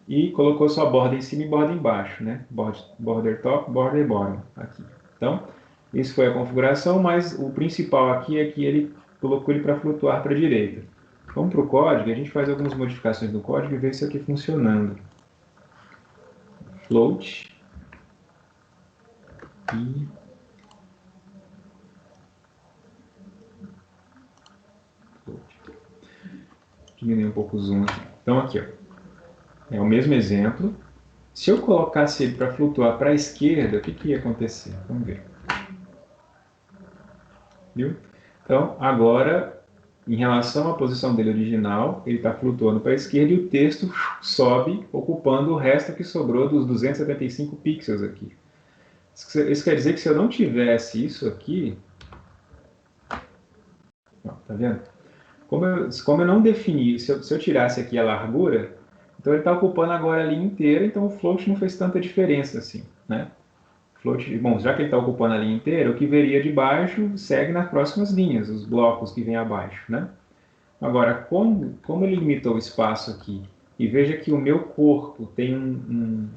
e colocou só borda em cima e borda embaixo, né? Border top, border bottom aqui. Então, isso foi a configuração, mas o principal aqui é que ele colocou ele para flutuar para a direita. Vamos para o código, a gente faz algumas modificações no código e vê isso aqui funcionando. Float e diminuir um pouco o zoom aqui. Então, aqui, ó, é o mesmo exemplo, Se eu colocasse ele para flutuar para a esquerda, o que ia acontecer? Vamos ver. Viu? Então, agora, em relação à posição dele original, ele está flutuando para a esquerda e o texto sobe, ocupando o resto que sobrou dos 275 pixels aqui. Isso quer dizer que se eu não tivesse isso aqui, ó, tá vendo? Como eu não defini, se eu tirasse aqui a largura, então ele está ocupando agora a linha inteira, então o float não fez tanta diferença assim, né? Float, bom, já que ele está ocupando a linha inteira, o que veria de baixo segue nas próximas linhas, os blocos que vêm abaixo, né? Agora, como ele limitou o espaço aqui, e veja que o meu corpo tem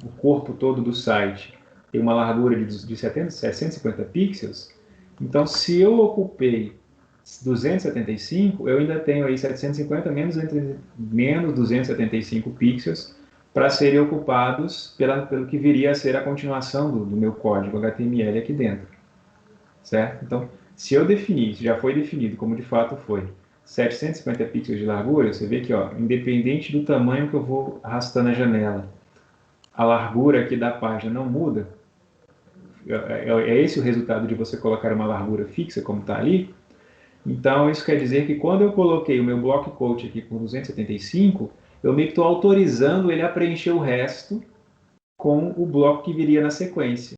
o corpo todo do site tem uma largura de 750 pixels, então se eu ocupei 275, eu ainda tenho aí 750 menos 275 pixels para serem ocupados pelo que viria a ser a continuação do meu código HTML aqui dentro, certo? Então, se eu definir, se já foi definido como de fato foi, 750 pixels de largura, você vê que, ó, independente do tamanho que eu vou arrastando a janela, a largura aqui da página não muda. É esse o resultado de você colocar uma largura fixa, como está ali. Então, isso quer dizer que quando eu coloquei o meu block quote aqui por 275, eu meio que estou autorizando ele a preencher o resto com o bloco que viria na sequência.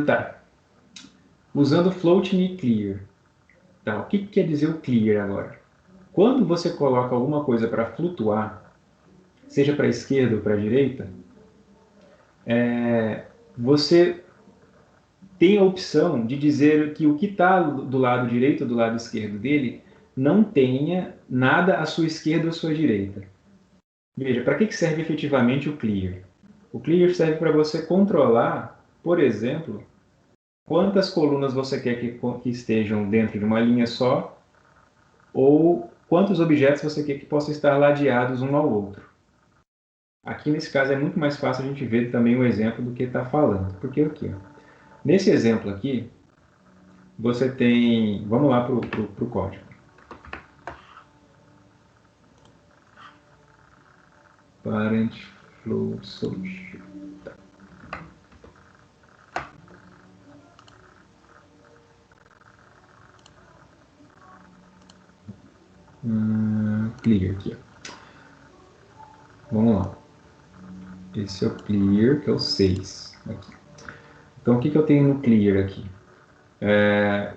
Tá. Usando floating e clear. Tá. O que quer dizer o clear agora? Quando você coloca alguma coisa para flutuar, seja para a esquerda ou para a direita, você tem a opção de dizer que o que está do lado direito ou do lado esquerdo dele não tenha nada à sua esquerda ou à sua direita. Veja, para que serve efetivamente o clear? O clear serve para você controlar, por exemplo, quantas colunas você quer que estejam dentro de uma linha só ou quantos objetos você quer que possam estar ladeados um ao outro. Aqui, nesse caso, é muito mais fácil a gente ver também o exemplo do que está falando. Porque aqui, ó, nesse exemplo aqui, você tem... Vamos lá para o código. Parent flow solution. Clear aqui, ó. Vamos lá. Esse é o clear, que é o 6. Aqui. Então, o que eu tenho no clear aqui?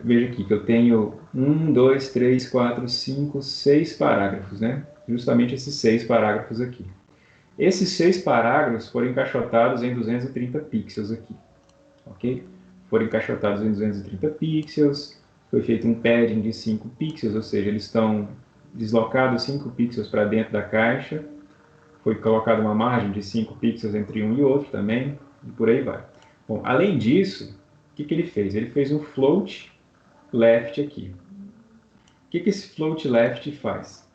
Veja aqui que eu tenho 1, 2, 3, 4, 5, 6 parágrafos, né? Justamente esses 6 parágrafos aqui. Esses 6 parágrafos foram encaixotados em 230 pixels aqui, ok? Foram encaixotados em 230 pixels, foi feito um padding de 5 pixels, ou seja, eles estão deslocados 5 pixels para dentro da caixa, foi colocada uma margem de 5 pixels entre um e outro também, e por aí vai. Bom, além disso, o que ele fez? Ele fez um float left aqui. O que esse float left faz?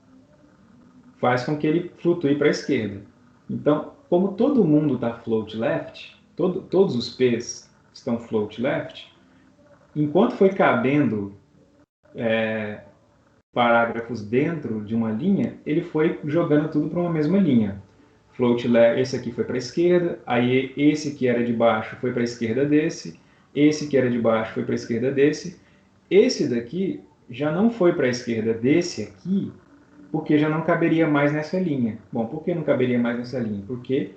Faz com que ele flutue para a esquerda. Então, como todo mundo está float left, todos os P's estão float left, enquanto foi cabendo parágrafos dentro de uma linha, ele foi jogando tudo para uma mesma linha. Float left, esse aqui foi para a esquerda, aí esse que era de baixo foi para a esquerda desse, esse que era de baixo foi para a esquerda desse, esse daqui já não foi para a esquerda desse aqui, porque já não caberia mais nessa linha. Bom, por que não caberia mais nessa linha? Porque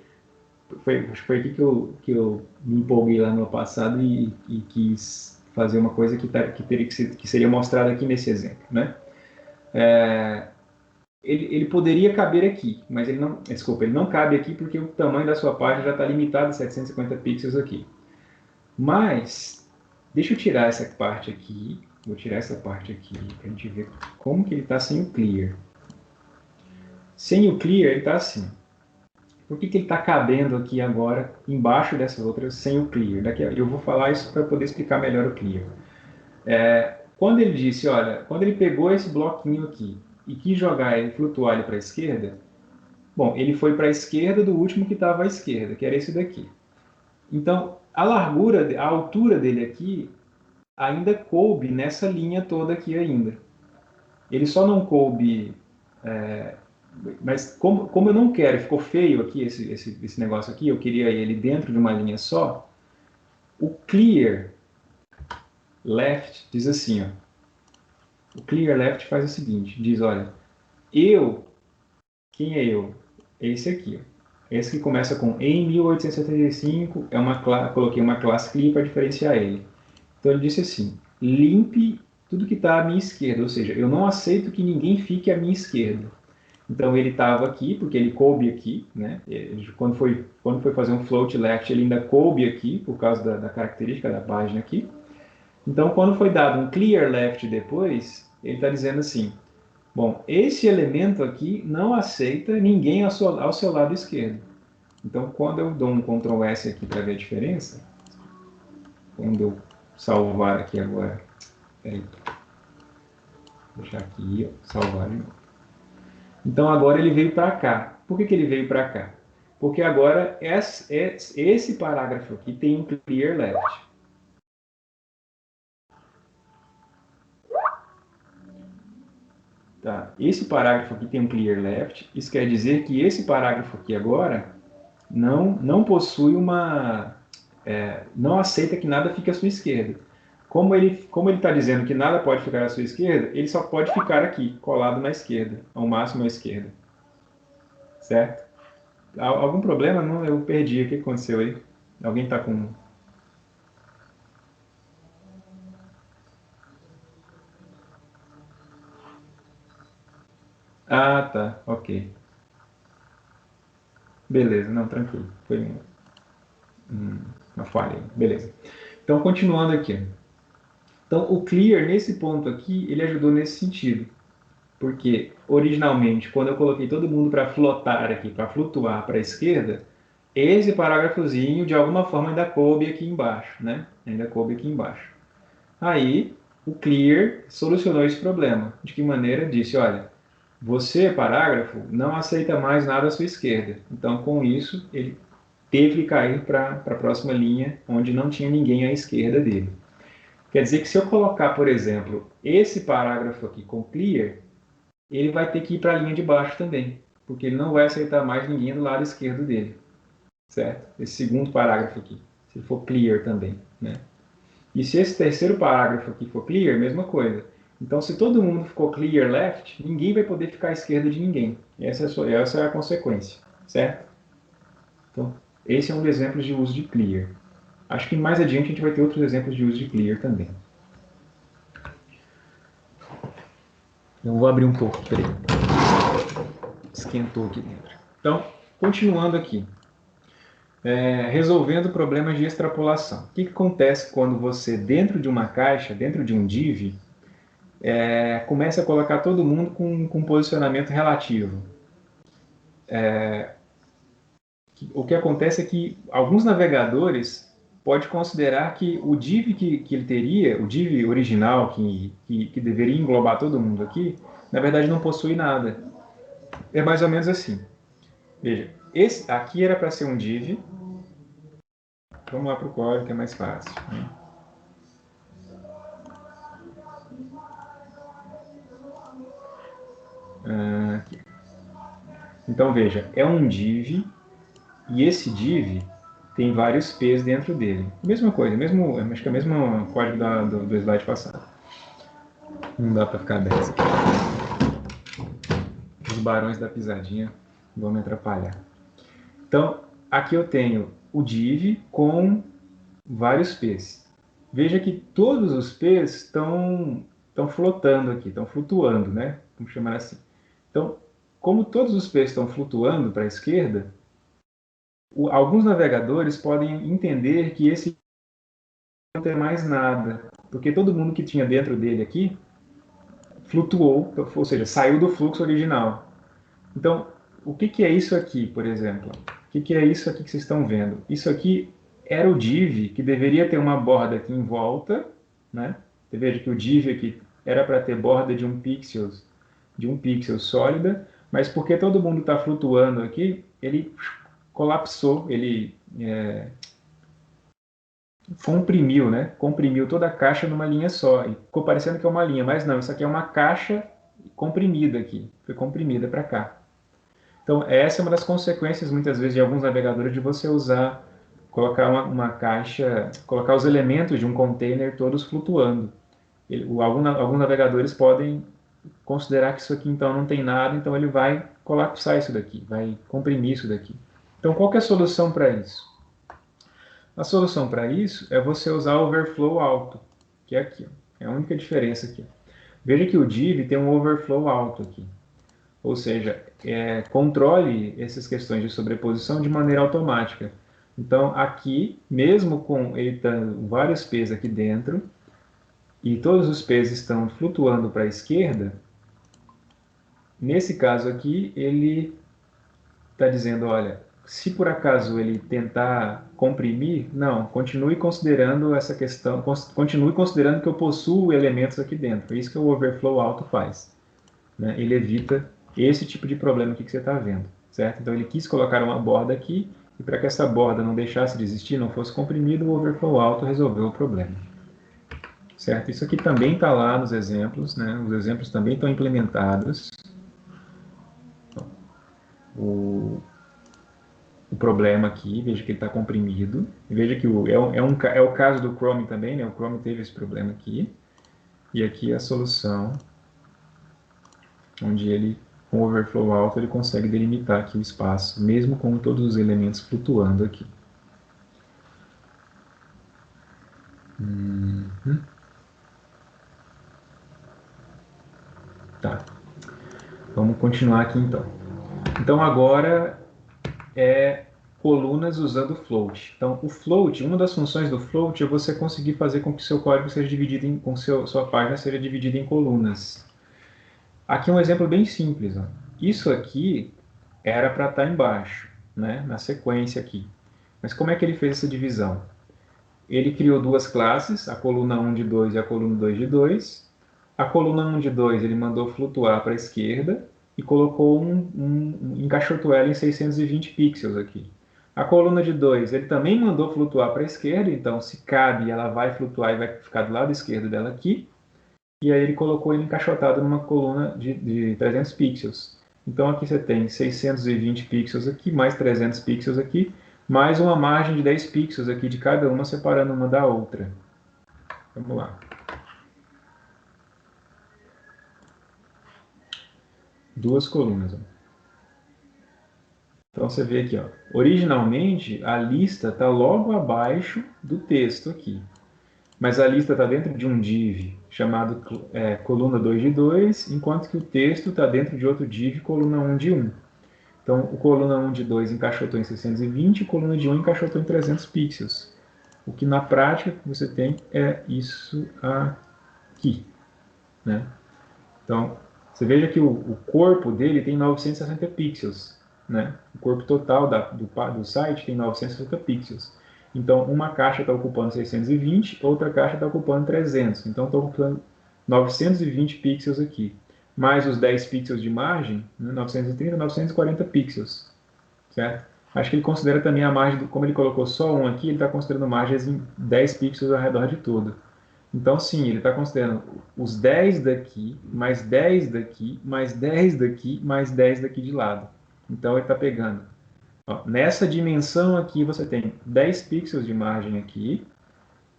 acho que foi aqui que eu me empolguei lá no passado e quis fazer uma coisa que seria mostrada aqui nesse exemplo, né? Ele poderia caber aqui, mas ele não cabe aqui porque o tamanho da sua página já está limitado a 750 pixels aqui. Mas, deixa eu tirar essa parte aqui, vou tirar essa parte aqui para a gente ver como que ele está sem o clear. Sem o clear ele está assim. Por que ele está cabendo aqui agora, embaixo dessas outras, sem o clear? Eu vou falar isso para poder explicar melhor o clear. Quando ele disse, olha, quando ele pegou esse bloquinho aqui e quis jogar ele, flutuar ele para a esquerda, bom, ele foi para a esquerda do último que estava à esquerda, que era esse daqui. Então, a largura, a altura dele aqui ainda coube nessa linha toda aqui ainda. Ele só não coube, mas como eu não quero, ficou feio aqui esse negócio aqui, eu queria ele dentro de uma linha só, o clear left diz assim, ó, o clear left faz o seguinte, diz, olha, eu, quem é eu? É esse aqui, ó. Esse que começa com em 1875, coloquei uma classe clear para diferenciar ele. Então ele disse assim, limpe tudo que está à minha esquerda, ou seja, eu não aceito que ninguém fique à minha esquerda. Então ele estava aqui, porque ele coube aqui, né? Quando foi fazer um float left, ele ainda coube aqui, por causa da característica da página aqui. Então quando foi dado um clear left depois, ele está dizendo assim, bom, esse elemento aqui não aceita ninguém ao seu lado esquerdo. Então quando eu dou um Ctrl S aqui para ver a diferença, quando eu salvar aqui agora, peraí, vou deixar aqui, ó, salvar de novo. Então agora ele veio para cá. Por que ele veio para cá? Porque agora esse parágrafo aqui tem um clear left. Tá? Esse parágrafo aqui tem um clear left. Isso quer dizer que esse parágrafo aqui agora não possui não aceita que nada fique à sua esquerda. Como ele está dizendo que nada pode ficar à sua esquerda, ele só pode ficar aqui, colado na esquerda, ao máximo à esquerda. Certo? Algum problema? Não, eu perdi. O que aconteceu aí? Alguém está com... Ah, tá. Ok. Beleza. Não, tranquilo. Foi uma falha aí. Beleza. Então, continuando aqui. Então, o clear, nesse ponto aqui, ele ajudou nesse sentido. Porque, originalmente, quando eu coloquei todo mundo para flotar aqui, para flutuar para a esquerda, esse parágrafozinho, de alguma forma, ainda coube aqui embaixo, né? Ainda coube aqui embaixo. Aí, o clear solucionou esse problema. De que maneira? Disse, olha, você, parágrafo, não aceita mais nada à sua esquerda. Então, com isso, ele teve que cair para a próxima linha, onde não tinha ninguém à esquerda dele. Quer dizer que se eu colocar, por exemplo, esse parágrafo aqui com clear, ele vai ter que ir para a linha de baixo também, porque ele não vai aceitar mais ninguém do lado esquerdo dele, certo? Esse segundo parágrafo aqui, se for clear também, né? E se esse terceiro parágrafo aqui for clear, mesma coisa. Então, se todo mundo ficou clear left, ninguém vai poder ficar à esquerda de ninguém. Essa é a consequência, certo? Então, esse é um dos exemplos de uso de clear. Acho que mais adiante a gente vai ter outros exemplos de uso de clear também. Eu vou abrir um pouco, peraí. Esquentou aqui dentro. Então, continuando aqui. Resolvendo problemas de extrapolação. O que acontece quando você, dentro de uma caixa, dentro de um div, começa a colocar todo mundo com posicionamento relativo? O que acontece é que alguns navegadores podem considerar que o div que ele teria, o div original que deveria englobar todo mundo aqui, na verdade não possui nada. É mais ou menos assim. Veja, esse aqui era para ser um div. Vamos lá para o código que é mais fácil, né? Aqui. Então veja, é um div e esse div tem vários P's dentro dele. Mesma coisa, acho que é o mesmo código do slide passado. Não dá para ficar aberto isso aqui. Os barões da pisadinha vão me atrapalhar. Então, aqui eu tenho o div com vários P's. Veja que todos os P's estão flotando aqui, estão flutuando, né? Vamos chamar assim. Então, como todos os P's estão flutuando para a esquerda, alguns navegadores podem entender que esse não tem mais nada, porque todo mundo que tinha dentro dele aqui flutuou, ou seja, saiu do fluxo original. Então, o que é isso aqui, por exemplo? O que é isso aqui que vocês estão vendo? Isso aqui era o div que deveria ter uma borda aqui em volta, né? Você veja que o div aqui era para ter borda de um pixel sólida, mas porque todo mundo está flutuando aqui, ele colapsou, ele comprimiu, né? Comprimiu toda a caixa numa linha só. E ficou parecendo que é uma linha, mas não, isso aqui é uma caixa comprimida aqui. Foi comprimida para cá. Então, essa é uma das consequências, muitas vezes, de alguns navegadores, de você usar, colocar uma caixa, colocar os elementos de um container todos flutuando. Alguns navegadores podem considerar que isso aqui, então, não tem nada, então ele vai colapsar isso daqui, vai comprimir isso daqui. Então, qual que é a solução para isso? A solução para isso é você usar o overflow alto, que é aqui. É a única diferença aqui. Veja que o div tem um overflow alto aqui. Ou seja, controle essas questões de sobreposição de maneira automática. Então, aqui, mesmo com ele tendo vários P's aqui dentro, e todos os P's estão flutuando para a esquerda, nesse caso aqui, ele está dizendo, olha, se por acaso ele tentar comprimir, não, continue considerando essa questão, continue considerando que eu possuo elementos aqui dentro. É isso que o overflow alto faz, né? Ele evita esse tipo de problema aqui que você está vendo, certo? Então ele quis colocar uma borda aqui, e para que essa borda não deixasse de existir, não fosse comprimido, o overflow alto resolveu o problema, certo? Isso aqui também está lá nos exemplos, né? Os exemplos também estão implementados. O problema aqui, veja que ele está comprimido. Veja que é o caso do Chrome também, né? O Chrome teve esse problema aqui. E aqui é a solução, onde ele, com o overflow alto, ele consegue delimitar aqui o espaço, mesmo com todos os elementos flutuando aqui. Tá. Vamos continuar aqui então. Então agora é colunas usando float. Então o float, uma das funções do float é você conseguir fazer com que seu código seja dividido sua página seja dividida em colunas. Aqui é um exemplo bem simples. Ó. Isso aqui era para estar embaixo, né, na sequência aqui. Mas como é que ele fez essa divisão? Ele criou duas classes, a coluna 1 de 2 e a coluna 2 de 2. A coluna 1 de 2 ele mandou flutuar para a esquerda e colocou encaixotou ela em 620 pixels aqui. A coluna de 2 ele também mandou flutuar para a esquerda, então se cabe ela vai flutuar e vai ficar do lado esquerdo dela aqui. E aí ele colocou ele encaixotado numa coluna de 300 pixels. Então aqui você tem 620 pixels aqui, mais 300 pixels aqui, mais uma margem de 10 pixels aqui de cada uma, separando uma da outra. Vamos lá. Duas colunas. Ó. Então você vê aqui, ó, originalmente a lista está logo abaixo do texto aqui. Mas a lista está dentro de um div chamado coluna 2 de 2, enquanto que o texto está dentro de outro div coluna 1 de 1. Então, o coluna 1 de 2 encaixotou em 620 e coluna de 1 encaixotou em 300 pixels. O que na prática você tem é isso aqui. Né? Então, você veja que o corpo dele tem 960 pixels. Né? O corpo total do site tem 960 pixels. Então, uma caixa está ocupando 620, outra caixa está ocupando 300. Então, estou ocupando 920 pixels aqui. Mais os 10 pixels de margem, né? 930, 940 pixels. Certo? Acho que ele considera também a margem, como ele colocou só um aqui, ele está considerando margens em 10 pixels ao redor de todo. Então, sim, ele está considerando os 10 daqui, mais 10 daqui, mais 10 daqui, mais 10 daqui de lado. Então, ele está pegando. Ó, nessa dimensão aqui, você tem 10 pixels de margem aqui,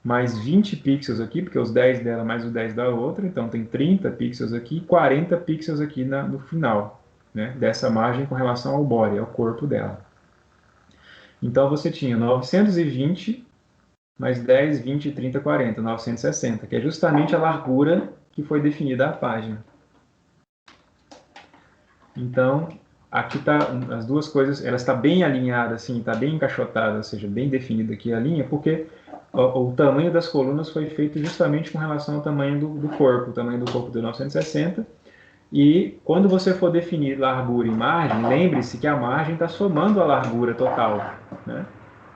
mais 20 pixels aqui, porque os 10 dela mais os 10 da outra, então tem 30 pixels aqui e 40 pixels aqui no final, né, dessa margem com relação ao body, ao corpo dela. Então, você tinha 920 mais 10, 20, 30, 40, 960, que é justamente a largura que foi definida a página. Então, aqui está as duas coisas, ela está bem alinhada, assim, está bem encaixotada, ou seja, bem definida aqui a linha, porque o tamanho das colunas foi feito justamente com relação ao tamanho do corpo. O tamanho do corpo deu 960. E quando você for definir largura e margem, lembre-se que a margem está somando a largura total. Né?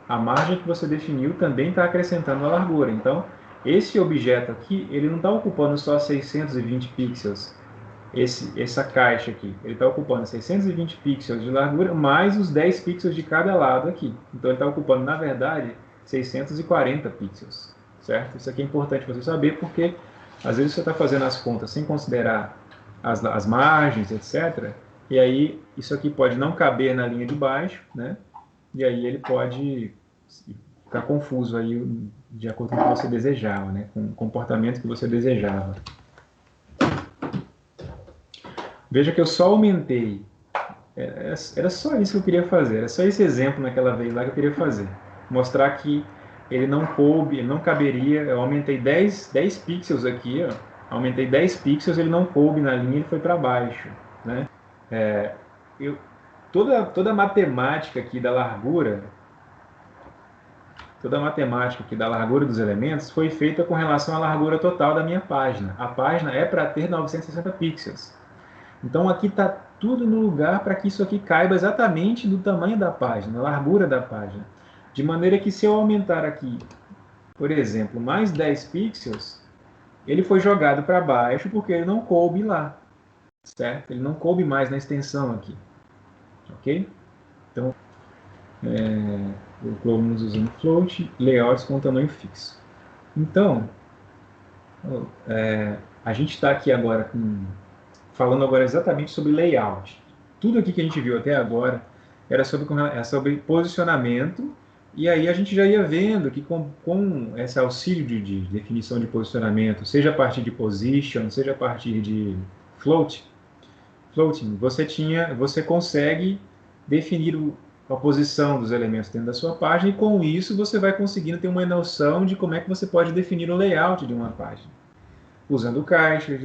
A margem que você definiu também está acrescentando a largura. Então, esse objeto aqui, ele não está ocupando só 620 pixels. Essa caixa aqui, ele está ocupando 620 pixels de largura, mais os 10 pixels de cada lado aqui. Então, ele está ocupando, na verdade, 640 pixels, certo? Isso aqui é importante você saber porque às vezes você está fazendo as contas sem considerar as margens, etc. E aí isso aqui pode não caber na linha de baixo, né? E aí ele pode ficar confuso aí de acordo com o que você desejava, né? Com o comportamento que você desejava. Veja que eu só aumentei. Era só isso que eu queria fazer. Era só esse exemplo naquela vez lá que eu queria fazer. Mostrar que ele não coube, ele não caberia. Eu aumentei 10 pixels aqui, ó. Aumentei 10 pixels, ele não coube na linha, ele foi para baixo, né? Eu, toda a matemática aqui da largura, toda a matemática aqui da largura dos elementos foi feita com relação à largura total da minha página. A página é para ter 960 pixels. Então aqui está tudo no lugar para que isso aqui caiba exatamente do tamanho da página, a largura da página. De maneira que se eu aumentar aqui, por exemplo, mais 10 pixels, ele foi jogado para baixo porque ele não coube lá, certo? Ele não coube mais na extensão aqui, ok? Então, vamos usando float, layouts com tamanho fixo. Então, a gente está aqui agora falando agora exatamente sobre layout. Tudo aqui que a gente viu até agora era sobre posicionamento, e aí a gente já ia vendo que com esse auxílio de definição de posicionamento, seja a partir de position, seja a partir de floating, você consegue definir a posição dos elementos dentro da sua página, e com isso você vai conseguindo ter uma noção de como é que você pode definir o layout de uma página. Usando caixas,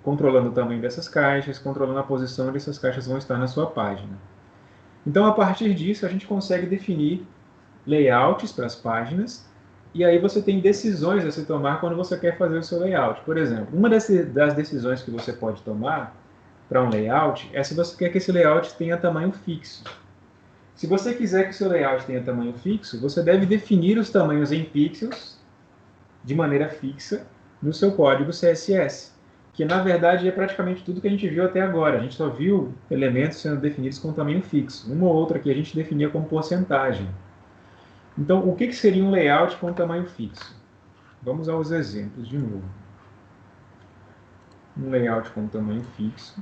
controlando o tamanho dessas caixas, controlando a posição onde essas caixas vão estar na sua página. Então, a partir disso, a gente consegue definir layouts para as páginas, e aí você tem decisões a se tomar quando você quer fazer o seu layout. Por exemplo, uma das decisões que você pode tomar para um layout é se você quer que esse layout tenha tamanho fixo. Se você quiser que o seu layout tenha tamanho fixo, você deve definir os tamanhos em pixels de maneira fixa no seu código CSS, que na verdade é praticamente tudo que a gente viu até agora. A gente só viu elementos sendo definidos com tamanho fixo. Uma ou outra que a gente definia como porcentagem. Então, o que seria um layout com tamanho fixo? Vamos aos exemplos de novo. Um layout com tamanho fixo.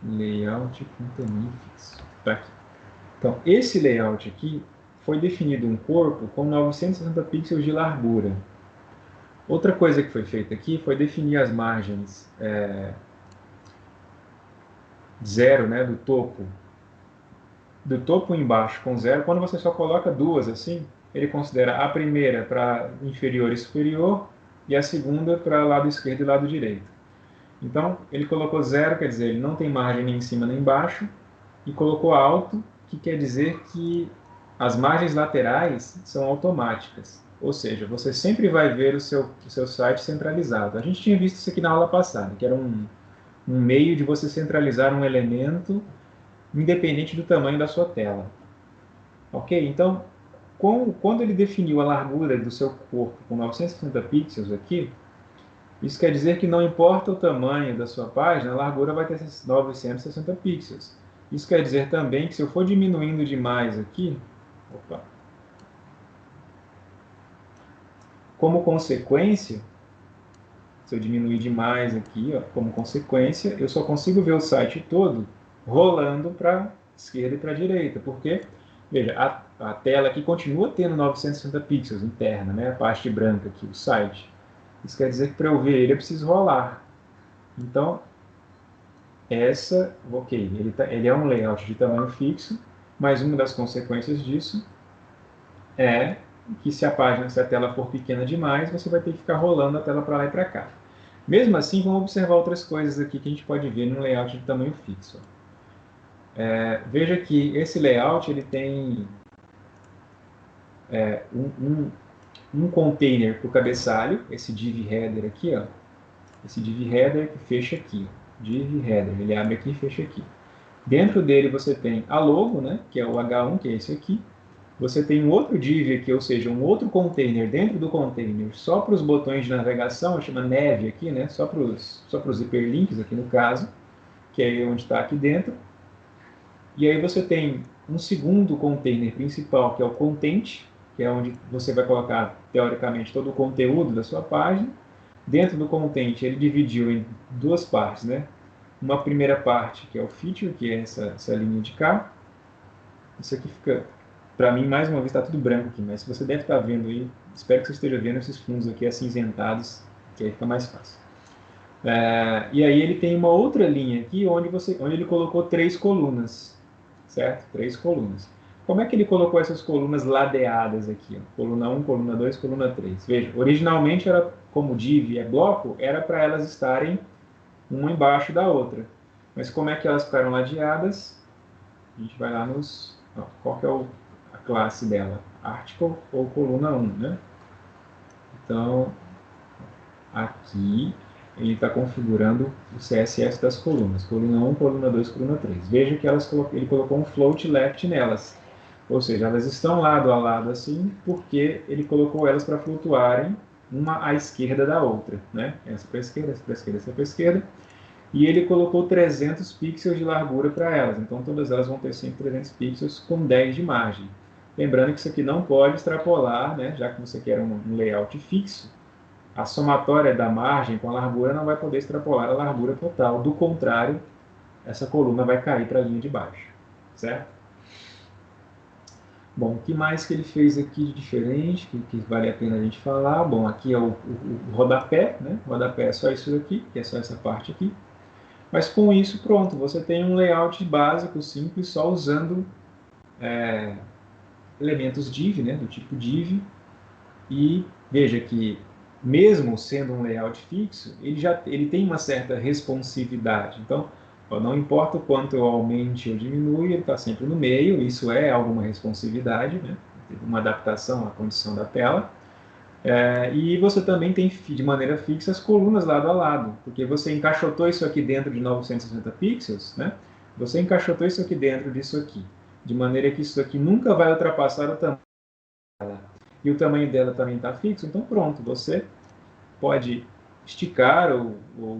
Layout com tamanho fixo. Tá aqui. Então, esse layout aqui foi definido um corpo com 960 pixels de largura. Outra coisa que foi feita aqui foi definir as margens zero, né, do topo embaixo com zero. Quando você só coloca duas assim, ele considera a primeira para inferior e superior e a segunda para lado esquerdo e lado direito. Então, ele colocou zero, quer dizer, ele não tem margem nem em cima nem embaixo, e colocou alto, que quer dizer que as margens laterais são automáticas. Ou seja, você sempre vai ver o seu site centralizado. A gente tinha visto isso aqui na aula passada, que era um meio de você centralizar um elemento independente do tamanho da sua tela. Ok? Então, quando ele definiu a largura do seu corpo com 960 pixels aqui, isso quer dizer que não importa o tamanho da sua página, a largura vai ter 960 pixels. Isso quer dizer também que se eu for diminuindo demais aqui, como consequência, se eu diminuir demais aqui, como consequência, eu só consigo ver o site todo rolando para a esquerda e para a direita, porque, veja, a tela aqui continua tendo 960 pixels interna, né, a parte branca aqui, o site. Isso quer dizer que para eu ver ele, eu preciso rolar. Então, ele é um layout de tamanho fixo, mas uma das consequências disso é que se a tela for pequena demais, você vai ter que ficar rolando a tela para lá e para cá. Mesmo assim, vamos observar outras coisas aqui que a gente pode ver no layout de tamanho fixo. Veja que esse layout ele tem um container para o cabeçalho, esse div header aqui, ó, esse div header que fecha aqui, div header, ele abre aqui e fecha aqui. Dentro dele você tem a logo, né, que é o H1, que é esse aqui, Você tem um outro div aqui, ou seja, um outro container dentro do container, só para os botões de navegação, chama neve aqui, né? Só para os hiperlinks aqui no caso, que é onde está aqui dentro. E aí você tem um segundo container principal, que é o content, que é onde você vai colocar, teoricamente, todo o conteúdo da sua página. Dentro do content, ele dividiu em duas partes, né? Uma primeira parte, que é o feature, que é essa linha de cá. Isso aqui fica, para mim, mais uma vez, está tudo branco aqui, mas você deve estar vendo aí, espero que você esteja vendo esses fundos aqui acinzentados, que aí fica mais fácil. E aí ele tem uma outra linha aqui, onde ele colocou três colunas, certo? Três colunas. Como é que ele colocou essas colunas ladeadas aqui? Ó? Coluna 1, coluna 2, coluna 3. Veja, originalmente, era como div é bloco, era para elas estarem uma embaixo da outra. Mas como é que elas ficaram ladeadas? A gente vai lá nos... Ó, qual que é a classe dela? Article ou coluna 1, né? Então, aqui ele está configurando o CSS das colunas. Coluna 1, coluna 2, coluna 3. Veja que ele colocou um float left nelas. Ou seja, elas estão lado a lado assim, porque ele colocou elas para flutuarem uma à esquerda da outra. Né? Essa para a esquerda, essa para a esquerda, essa para a esquerda. E ele colocou 300 pixels de largura para elas. Então, todas elas vão ter sempre 300 pixels com 10 de margem. Lembrando que isso aqui não pode extrapolar, né? Já que você quer um layout fixo, a somatória da margem com a largura não vai poder extrapolar a largura total. Do contrário, essa coluna vai cair para a linha de baixo. Certo? Bom, o que mais que ele fez aqui de diferente, que vale a pena a gente falar? Bom, aqui é o rodapé, né? O rodapé é só isso aqui, que é só essa parte aqui. Mas com isso, pronto, você tem um layout básico, simples, só usando elementos div, né, do tipo div. E veja que, mesmo sendo um layout fixo, ele tem uma certa responsividade. Então, ó, não importa o quanto eu aumente ou diminua, ele está sempre no meio, isso é alguma responsividade, né? Uma adaptação à condição da tela. E você também tem, de maneira fixa, as colunas lado a lado, porque você encaixotou isso aqui dentro de 960 pixels, né? Você encaixotou isso aqui dentro disso aqui, de maneira que isso aqui nunca vai ultrapassar o tamanho dela. E o tamanho dela também está fixo, então pronto, você pode esticar ou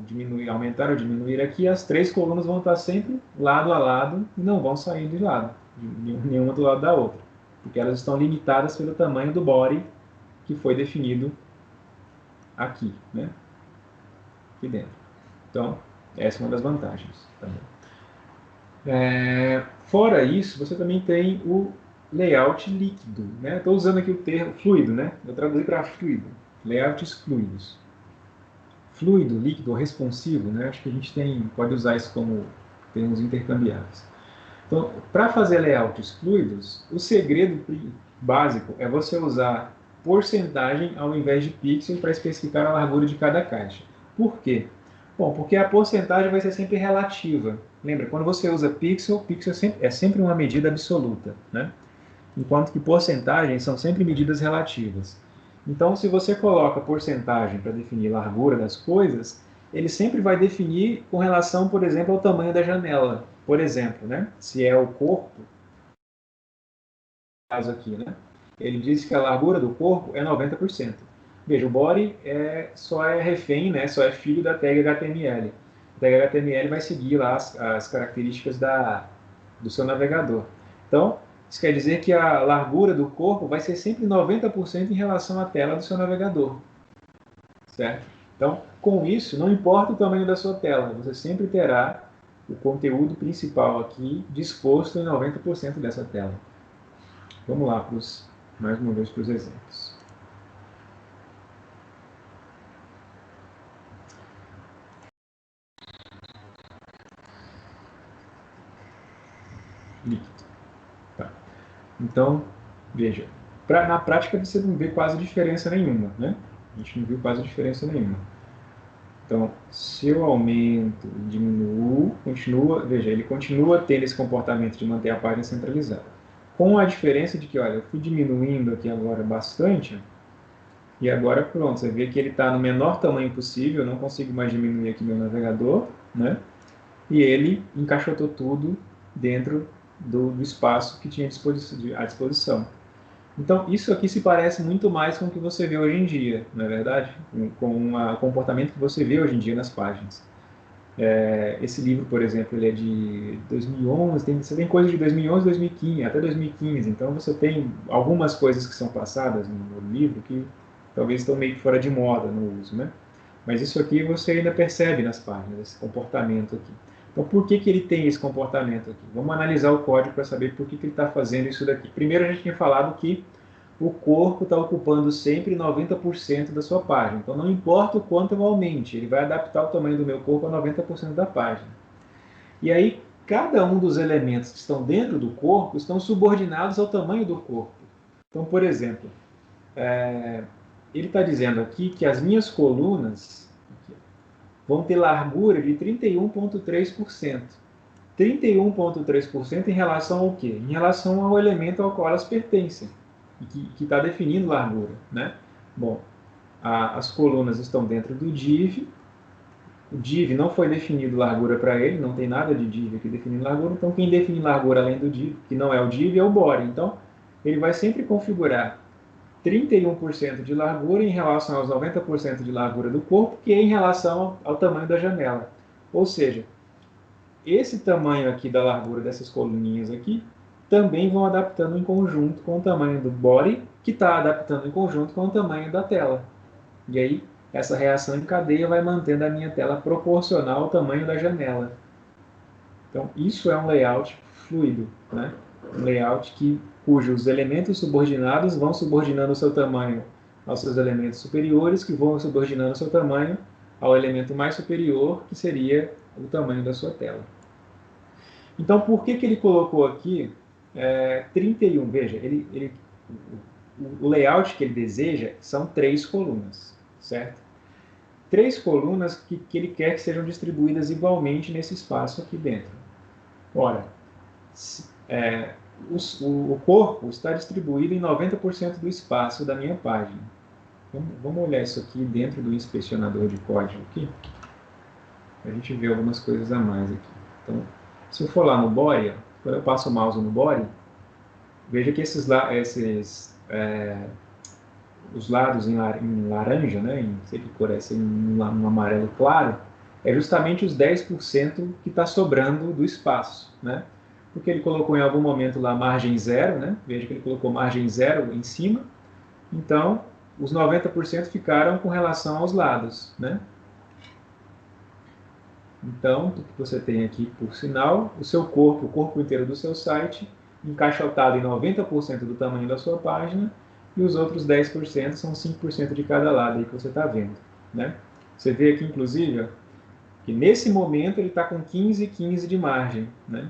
diminuir, aumentar ou diminuir aqui, as três colunas vão estar sempre lado a lado e não vão sair de lado, nenhuma do lado da outra, porque elas estão limitadas pelo tamanho do body que foi definido aqui, né? Aqui dentro. Então, essa é uma das vantagens também. Fora isso, você também tem o layout líquido, né? Estou usando aqui o termo fluido, né? Eu traduzi para fluido. Layouts fluidos. Fluido, líquido ou responsivo, né? Acho que a gente pode usar isso como termos intercambiáveis. Então, para fazer layouts fluidos, o segredo básico é você usar porcentagem ao invés de pixel para especificar a largura de cada caixa. Por quê? Bom, porque a porcentagem vai ser sempre relativa. Lembra, quando você usa pixel, pixel é sempre uma medida absoluta, né? Enquanto que porcentagens são sempre medidas relativas. Então, se você coloca porcentagem para definir largura das coisas, ele sempre vai definir com relação, por exemplo, ao tamanho da janela. Por exemplo, né? Se é o corpo, caso aqui, né? Ele diz que a largura do corpo é 90%. Veja, o body só é refém, né? Só é filho da tag HTML. A tag HTML vai seguir lá as características do seu navegador. Então, isso quer dizer que a largura do corpo vai ser sempre 90% em relação à tela do seu navegador. Certo? Então, com isso, não importa o tamanho da sua tela, você sempre terá o conteúdo principal aqui disposto em 90% dessa tela. Vamos lá, mais uma vez, para os exemplos. Líquido. Tá. Então, veja, na prática você não vê quase diferença nenhuma, né? A gente não viu quase diferença nenhuma. Então, se eu aumento e diminuo, veja, ele continua tendo esse comportamento de manter a página centralizada. Com a diferença de que, olha, eu fui diminuindo aqui agora bastante, e agora pronto, você vê que ele está no menor tamanho possível, eu não consigo mais diminuir aqui meu navegador, né? E ele encaixotou tudo dentro do espaço que tinha à disposição. Então, isso aqui se parece muito mais com o que você vê hoje em dia, não é verdade? Com o comportamento que você vê hoje em dia nas páginas. Esse livro, por exemplo, ele é de 2011, você tem coisas de 2011, 2015, até 2015, então você tem algumas coisas que são passadas no livro que talvez estão meio que fora de moda no uso, né? Mas isso aqui você ainda percebe nas páginas, esse comportamento aqui. Então, por que que ele tem esse comportamento aqui? Vamos analisar o código para saber por que que ele está fazendo isso daqui. Primeiro, a gente tinha falado que o corpo está ocupando sempre 90% da sua página. Então, não importa o quanto eu aumente, ele vai adaptar o tamanho do meu corpo a 90% da página. E aí, cada um dos elementos que estão dentro do corpo estão subordinados ao tamanho do corpo. Então, por exemplo, ele está dizendo aqui que as minhas colunas vão ter largura de 31,3%. 31,3% em relação ao quê? Em relação ao elemento ao qual elas pertencem, que está definindo largura, né? Bom, as colunas estão dentro do div, o div não foi definido largura para ele, não tem nada de div aqui definindo largura, então quem define largura além do div, que não é o div, é o body. Então, ele vai sempre configurar 31% de largura em relação aos 90% de largura do corpo, que é em relação ao tamanho da janela. Ou seja, esse tamanho aqui da largura dessas coluninhas aqui também vão adaptando em conjunto com o tamanho do body, que está adaptando em conjunto com o tamanho da tela. E aí, essa reação em cadeia vai mantendo a minha tela proporcional ao tamanho da janela. Então, isso é um layout fluido, né? Um layout cujos elementos subordinados vão subordinando o seu tamanho aos seus elementos superiores, que vão subordinando o seu tamanho ao elemento mais superior, que seria o tamanho da sua tela. Então, por que ele colocou aqui 31? Veja, o layout que ele deseja são 3 colunas, certo? 3 colunas que ele quer que sejam distribuídas igualmente nesse espaço aqui dentro. Ora, o corpo está distribuído em 90% do espaço da minha página. Vamos olhar isso aqui dentro do inspecionador de código aqui, para a gente ver algumas coisas a mais aqui. Então, se eu for lá no body, quando eu passo o mouse no body, veja que os lados em laranja, né, em sei que cor é essa, em amarelo claro, é justamente os 10% que está sobrando do espaço, né? Porque ele colocou em algum momento lá margem zero, né? Veja que ele colocou margem zero em cima, então os 90% ficaram com relação aos lados, né? Então, o que você tem aqui, por sinal, o corpo inteiro do seu site, encaixotado em 90% do tamanho da sua página, e os outros 10% são 5% de cada lado aí que você está vendo, né? Você vê aqui, inclusive, ó, que nesse momento ele está com 15, 15 de margem, né?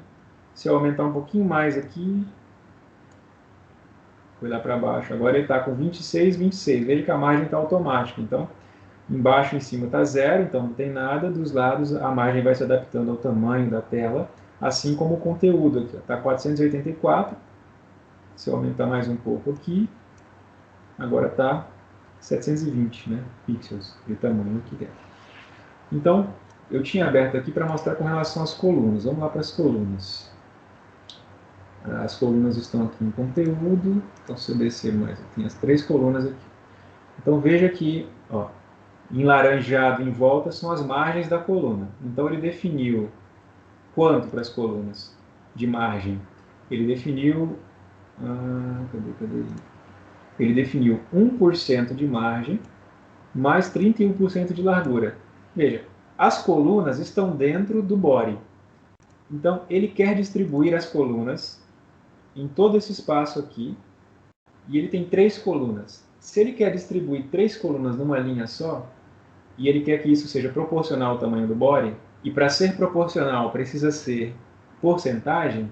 Se eu aumentar um pouquinho mais aqui, foi lá para baixo, agora ele está com 26, 26. Veja que a margem está automática, então embaixo e em cima está zero, então não tem nada. Dos lados a margem vai se adaptando ao tamanho da tela, assim como o conteúdo aqui. Está 484. Se eu aumentar mais um pouco aqui, agora está 720, né, pixels de tamanho aqui dentro. Então, eu tinha aberto aqui para mostrar com relação às colunas. Vamos lá para as colunas. As colunas estão aqui em conteúdo. Então, se eu descer mais, tem as 3 colunas aqui. Então, veja que, ó, em laranjado em volta são as margens da coluna. Então ele definiu quanto para as colunas de margem? Ele definiu, cadê? Ele definiu 1% de margem mais 31% de largura. Veja, as colunas estão dentro do body. Então ele quer distribuir as colunas em todo esse espaço aqui, e ele tem 3 colunas. Se ele quer distribuir 3 colunas numa linha só, e ele quer que isso seja proporcional ao tamanho do body, e para ser proporcional precisa ser porcentagem,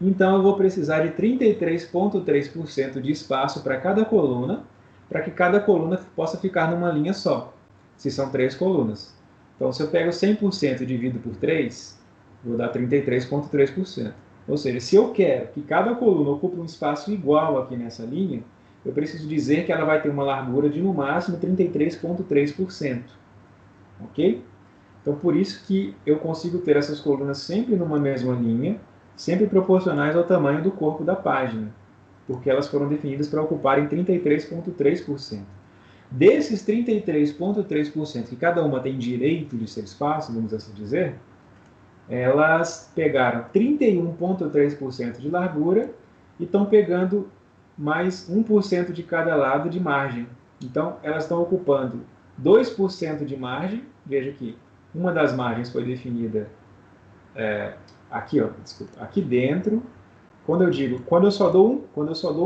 então eu vou precisar de 33,3% de espaço para cada coluna, para que cada coluna possa ficar numa linha só, se são 3 colunas. Então, se eu pego 100% e divido por 3, vou dar 33,3%. Ou seja, se eu quero que cada coluna ocupe um espaço igual aqui nessa linha, eu preciso dizer que ela vai ter uma largura de, no máximo, 33,3%. Ok? Então, por isso que eu consigo ter essas colunas sempre numa mesma linha, sempre proporcionais ao tamanho do corpo da página. porque elas foram definidas para ocuparem 33,3%. Desses 33,3%, que cada uma tem direito de ser espaço, vamos assim dizer, elas pegaram 31,3% de largura e estão pegando mais 1% de cada lado de margem. Então, elas estão ocupando 2% de margem. Veja que uma das margens foi definida aqui, ó, desculpa, aqui dentro. Quando eu só dou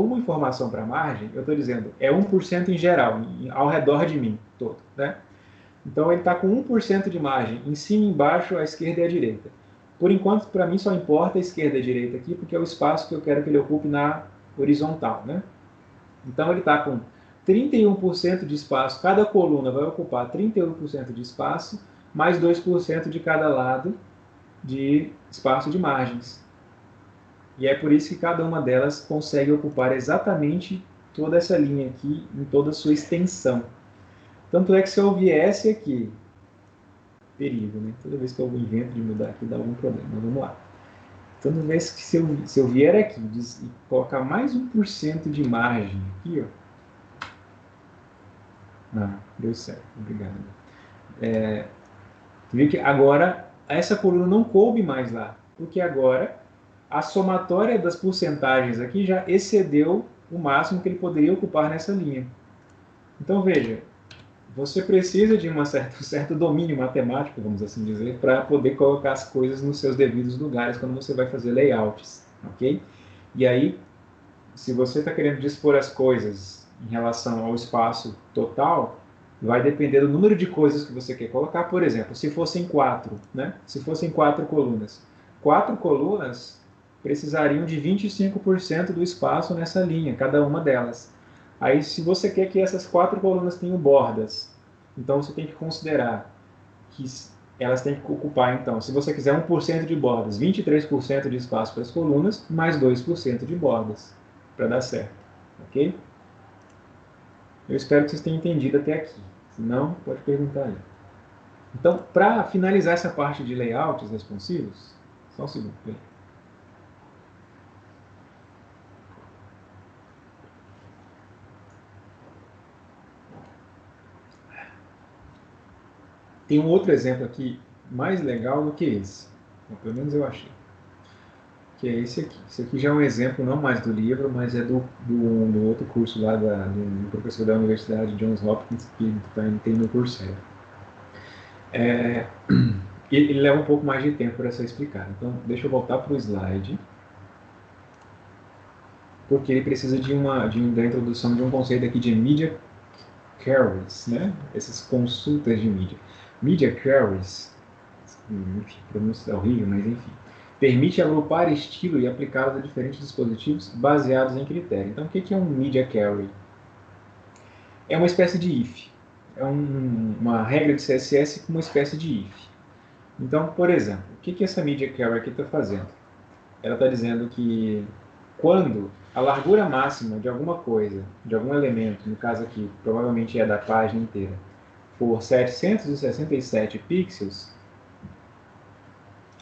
uma informação para a margem, eu estou dizendo é 1% em geral, ao redor de mim todo, né? Então ele está com 1% de margem, em cima, embaixo, à esquerda e à direita. Por enquanto, para mim só importa a esquerda e a direita aqui, porque é o espaço que eu quero que ele ocupe na horizontal, né? Então ele está com 31% de espaço, cada coluna vai ocupar 31% de espaço, mais 2% de cada lado de espaço de margens. E é por isso que cada uma delas consegue ocupar exatamente toda essa linha aqui, em toda a sua extensão. Tanto é que se eu viesse aqui, perigo, né? Toda vez que eu invento de mudar aqui dá algum problema, mas vamos lá. Toda vez que se eu vier aqui e colocar mais 1% de margem aqui, ó. Não, deu certo, obrigado. Tu viu que agora essa coluna não coube mais lá, porque agora a somatória das porcentagens aqui já excedeu o máximo que ele poderia ocupar nessa linha. Então veja, você precisa de um certo domínio matemático, vamos assim dizer, para poder colocar as coisas nos seus devidos lugares quando você vai fazer layouts, ok? E aí, se você está querendo dispor as coisas em relação ao espaço total, vai depender do número de coisas que você quer colocar. Por exemplo, se fossem 4, né? Se fossem 4 colunas. 4 colunas precisariam de 25% do espaço nessa linha, cada uma delas. Aí, se você quer que essas 4 colunas tenham bordas, então você tem que considerar que elas têm que ocupar, então, se você quiser 1% de bordas, 23% de espaço para as colunas, mais 2% de bordas, para dar certo, ok? Eu espero que vocês tenham entendido até aqui. Se não, pode perguntar aí. Então, para finalizar essa parte de layouts responsivos, só um segundo. Tem um outro exemplo aqui mais legal do que esse. Bom, pelo menos eu achei. Que é esse aqui. Esse aqui já é um exemplo não mais do livro, mas é do outro curso lá do professor da Universidade Johns Hopkins que tem no Coursera. Ele leva um pouco mais de tempo para ser explicado. Então, deixa eu voltar para o slide. Porque ele precisa da introdução de um conceito aqui de media queries, né? Essas consultas de mídia. Media queries, enfim, pronúncia é horrível, mas enfim, permite agrupar estilo e aplicá-los a diferentes dispositivos baseados em critério. Então, o que é um media query? É uma espécie de if. É uma regra de CSS com uma espécie de if. Então, por exemplo, o que essa media query aqui está fazendo? Ela está dizendo que quando a largura máxima de alguma coisa, de algum elemento, no caso aqui, provavelmente é da página inteira, for 767 pixels,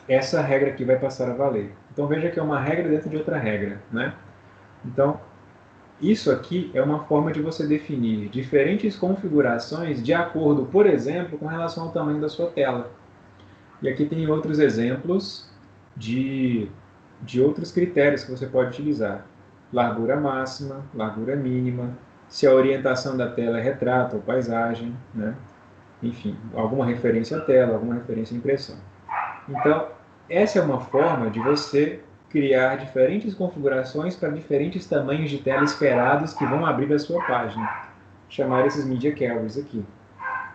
essa regra aqui vai passar a valer. Então veja que é uma regra dentro de outra regra, né? Então, isso aqui é uma forma de você definir diferentes configurações de acordo, por exemplo, com relação ao tamanho da sua tela. E aqui tem outros exemplos de outros critérios que você pode utilizar. Largura máxima, largura mínima, se a orientação da tela é retrato ou paisagem, né? Enfim, alguma referência à tela, alguma referência à impressão. Então, essa é uma forma de você criar diferentes configurações para diferentes tamanhos de tela esperados que vão abrir a sua página. Chamar esses media queries aqui.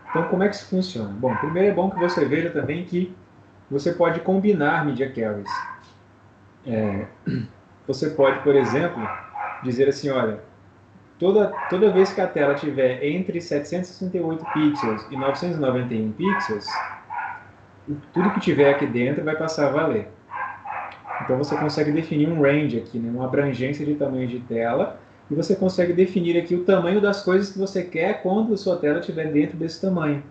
Então, como é que isso funciona? Bom, primeiro é bom que você veja também que você pode combinar media queries. Você pode, por exemplo, dizer assim, olha, toda vez que a tela tiver entre 768 pixels e 991 pixels, tudo que tiver aqui dentro vai passar a valer. Então você consegue definir um range aqui, né, uma abrangência de tamanho de tela, e você consegue definir aqui o tamanho das coisas que você quer quando a sua tela estiver dentro desse tamanho.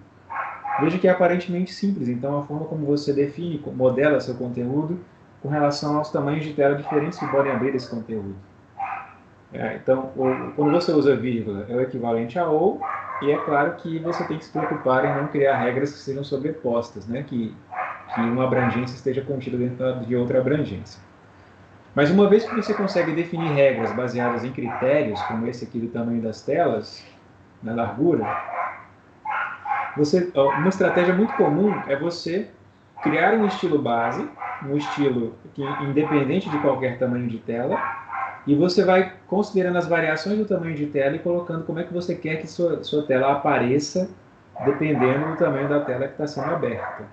Veja que é aparentemente simples, então a forma como você define, modela seu conteúdo com relação aos tamanhos de tela diferentes que podem abrir esse conteúdo. Então, quando você usa vírgula, é o equivalente a ou, e é claro que você tem que se preocupar em não criar regras que sejam sobrepostas, né? Que uma abrangência esteja contida dentro de outra abrangência. Mas uma vez que você consegue definir regras baseadas em critérios, como esse aqui do tamanho das telas, na largura, uma estratégia muito comum é você criar um estilo base, um estilo que independente de qualquer tamanho de tela, e você vai considerando as variações do tamanho de tela e colocando como é que você quer que sua tela apareça, dependendo do tamanho da tela que está sendo aberta.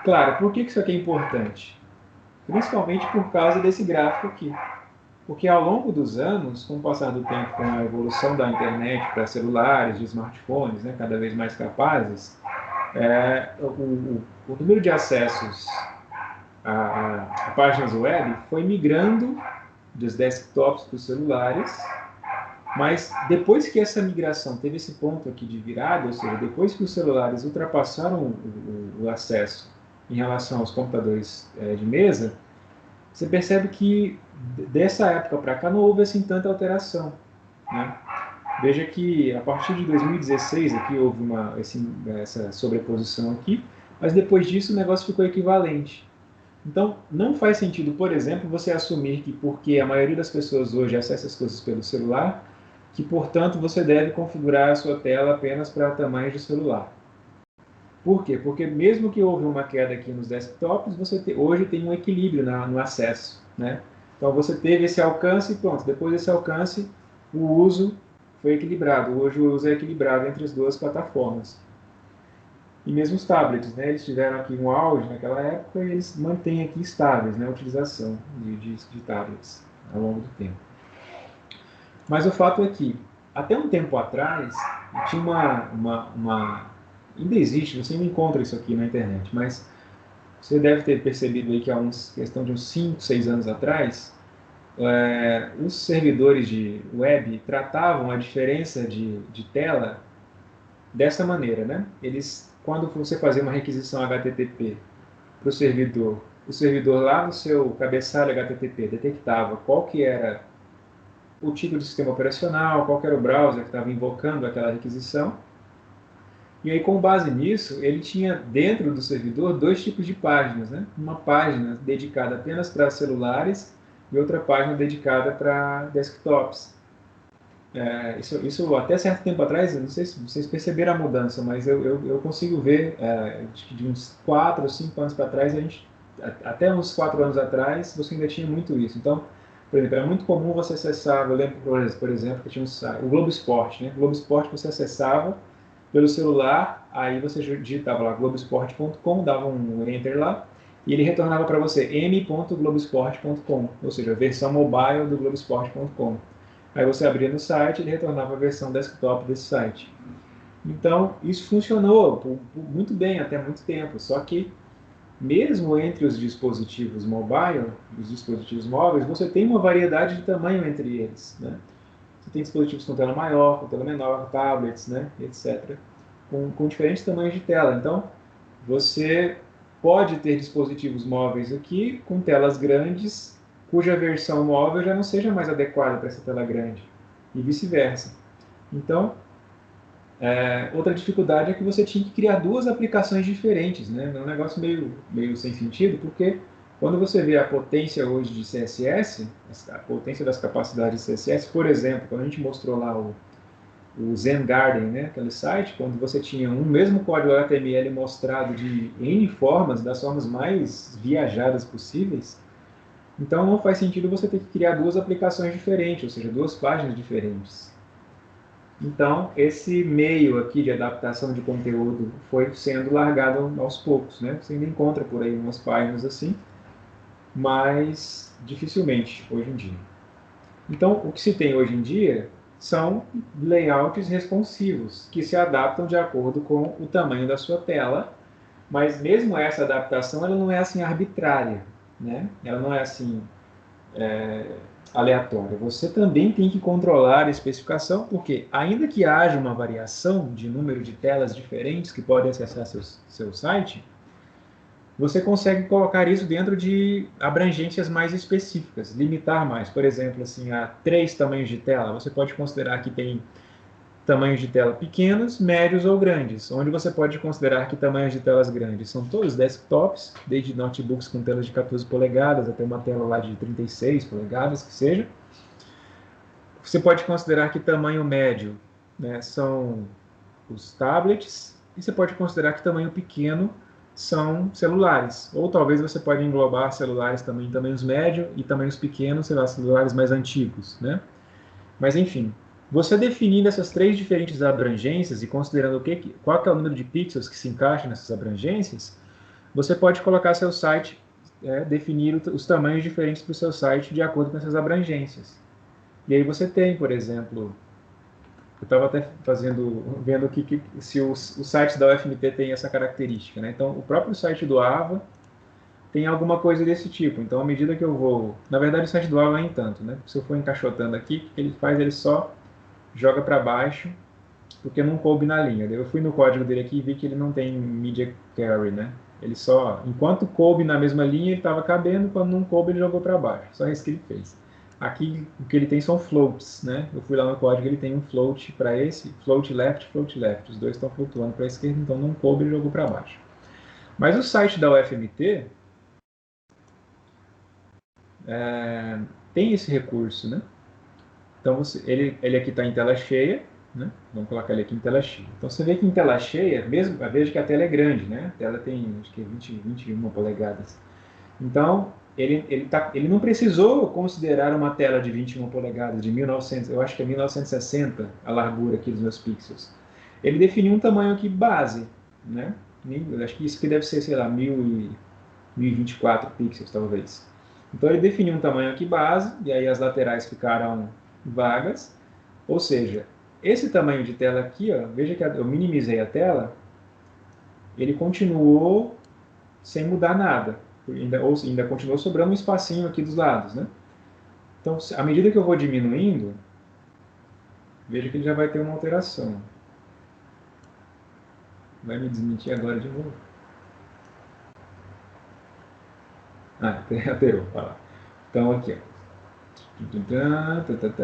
Claro, por que isso aqui é importante? Principalmente por causa desse gráfico aqui. Porque ao longo dos anos, com o passar do tempo, com a evolução da internet para celulares, de smartphones, né, cada vez mais capazes, o número de acessos a páginas web foi migrando dos desktops para os celulares, mas depois que essa migração teve esse ponto aqui de virada, ou seja, depois que os celulares ultrapassaram o acesso em relação aos computadores de mesa, você percebe que dessa época para cá não houve assim tanta alteração, né? Veja que a partir de 2016 aqui houve essa sobreposição aqui, mas depois disso o negócio ficou equivalente. Então, não faz sentido, por exemplo, você assumir que porque a maioria das pessoas hoje acessa as coisas pelo celular, que, portanto, você deve configurar a sua tela apenas para tamanhos de celular. Por quê? Porque mesmo que houve uma queda aqui nos desktops, hoje tem um equilíbrio no acesso, né? Então, você teve esse alcance e pronto. Depois desse alcance, o uso foi equilibrado. Hoje o uso é equilibrado entre as duas plataformas. E mesmo os tablets, né? Eles tiveram aqui um auge naquela época e eles mantêm aqui estáveis, né? A utilização de tablets ao longo do tempo. Mas o fato é que, até um tempo atrás, tinha ainda existe, você ainda encontra isso aqui na internet, mas você deve ter percebido aí que há questão de uns 5, 6 anos atrás, os servidores de web tratavam a diferença de tela dessa maneira, né? Quando você fazia uma requisição HTTP para o servidor lá no seu cabeçalho HTTP detectava qual que era o tipo de sistema operacional, qual que era o browser que estava invocando aquela requisição. E aí, com base nisso, ele tinha dentro do servidor dois tipos de páginas, né? Uma página dedicada apenas para celulares e outra página dedicada para desktops. Isso até certo tempo atrás, não sei se vocês perceberam a mudança, mas eu consigo ver de uns 4 ou 5 anos para trás, até uns 4 anos atrás, você ainda tinha muito isso. Então, por exemplo, era muito comum você acessar, eu lembro, por exemplo, que tinha o Globo Esporte, né? O Globo Esporte você acessava pelo celular, aí você digitava lá globesport.com, dava um enter lá, e ele retornava para você m.globesport.com, ou seja, a versão mobile do globesport.com. Aí você abria no site e ele retornava a versão desktop desse site. Então, isso funcionou muito bem até muito tempo, só que mesmo entre os dispositivos mobile, os dispositivos móveis, você tem uma variedade de tamanho entre eles, né? Você tem dispositivos com tela maior, com tela menor, tablets, né, etc., com diferentes tamanhos de tela. Então, você pode ter dispositivos móveis aqui com telas grandes, cuja versão móvel já não seja mais adequada para essa tela grande, e vice-versa. Então, outra dificuldade é que você tinha que criar duas aplicações diferentes, né? É um negócio meio sem sentido, porque quando você vê a potência hoje de CSS, a potência das capacidades de CSS, por exemplo, quando a gente mostrou lá o Zen Garden, né? Aquele site, quando você tinha um mesmo código HTML mostrado de N formas, das formas mais viajadas possíveis, então não faz sentido você ter que criar duas aplicações diferentes, ou seja, duas páginas diferentes. Então, esse meio aqui de adaptação de conteúdo foi sendo largado aos poucos, né? Você ainda encontra por aí umas páginas assim, mas dificilmente hoje em dia. Então, o que se tem hoje em dia são layouts responsivos, que se adaptam de acordo com o tamanho da sua tela, mas mesmo essa adaptação ela não é assim arbitrária, né? Ela não é assim aleatória. Você também tem que controlar a especificação, porque ainda que haja uma variação de número de telas diferentes que podem acessar seu site, você consegue colocar isso dentro de abrangências mais específicas, limitar mais. Por exemplo, assim, a 3 tamanhos de tela, você pode considerar que tem tamanhos de tela pequenos, médios ou grandes, onde você pode considerar que tamanhos de telas grandes são todos desktops, desde notebooks com telas de 14 polegadas até uma tela lá de 36 polegadas, que seja. Você pode considerar que tamanho médio, né, são os tablets, e você pode considerar que tamanho pequeno são celulares. Ou talvez você pode englobar celulares também em tamanhos médios e tamanhos pequenos, sei lá, celulares mais antigos, né? Mas enfim, você definindo essas três diferentes abrangências e considerando qual que é o número de pixels que se encaixa nessas abrangências, você pode colocar seu site, definir os tamanhos diferentes para o seu site de acordo com essas abrangências. E aí você tem, por exemplo, eu estava até vendo aqui se os sites da UFMT têm essa característica, né? Então, o próprio site do AVA tem alguma coisa desse tipo. Então, à medida que eu vou... Na verdade, o site do AVA nem tanto, né? Se eu for encaixotando aqui, o que ele faz? Ele só joga para baixo, porque não coube na linha. Eu fui no código dele aqui e vi que ele não tem media carry, né? Ele só... Enquanto coube na mesma linha, ele estava cabendo. Quando não coube, ele jogou para baixo. Só isso que ele fez. Aqui o que ele tem são floats, né? Eu fui lá no código, ele tem um float para esse, float left, float left. Os dois estão flutuando para a esquerda, então não coube, ele jogou para baixo. Mas o site da UFMT tem esse recurso, né? Então ele aqui está em tela cheia, né? Vamos colocar ele aqui em tela cheia. Então você vê que em tela cheia, mesmo, veja que a tela é grande, né? A tela tem acho que 21 polegadas. Então ele não precisou considerar uma tela de 21 polegadas, de 1900, eu acho que é 1960 a largura aqui dos meus pixels. Ele definiu um tamanho aqui base, né? Eu acho que isso aqui deve ser, sei lá, 1024 pixels talvez. Então ele definiu um tamanho aqui base, e aí as laterais ficaram vagas, ou seja, esse tamanho de tela aqui, ó, veja que eu minimizei a tela, ele continuou sem mudar nada, ainda continuou sobrando um espacinho aqui dos lados, né? Então, à medida que eu vou diminuindo, veja que ele já vai ter uma alteração. Vai me desmentir agora de novo. Ah, alterou, olha lá. Então aqui, ó.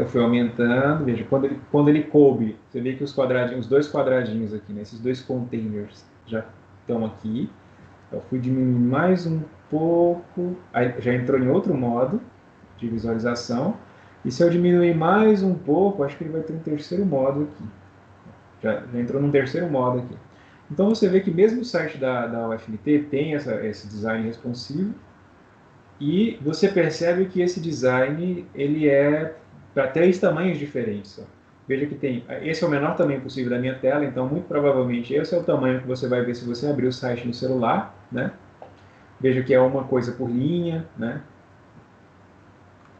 Foi aumentando, veja, quando ele coube, você vê que os quadradinhos, os dois quadradinhos aqui, né, esses dois containers já estão aqui. Eu fui diminuir mais um pouco, aí já entrou em outro modo de visualização. E se eu diminuir mais um pouco, acho que ele vai ter um terceiro modo aqui. Já entrou num terceiro modo aqui. Então você vê que mesmo o site da UFMT tem esse design responsivo, e você percebe que esse design ele é para três tamanhos diferentes. Ó. Veja que esse é o menor tamanho possível da minha tela, então muito provavelmente esse é o tamanho que você vai ver se você abrir o site no celular, né? Veja que é uma coisa por linha, né?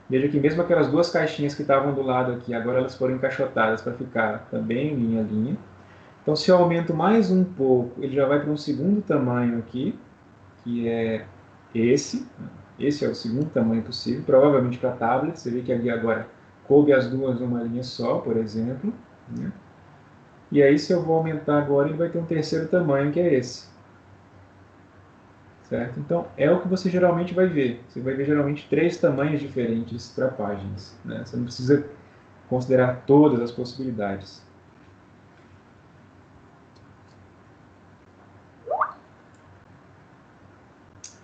Veja que mesmo aquelas duas caixinhas que estavam do lado aqui, agora elas foram encaixotadas para ficar também linha a linha. Então se eu aumento mais um pouco, ele já vai para um segundo tamanho aqui, que é esse. Esse é o segundo tamanho possível, provavelmente para tablet. Você vê que ali agora coube as duas numa linha só, por exemplo. Né? E aí, se eu vou aumentar agora, ele vai ter um terceiro tamanho, que é esse. Certo? Então, é o que você geralmente vai ver. Você vai ver geralmente três tamanhos diferentes para páginas. Né? Você não precisa considerar todas as possibilidades.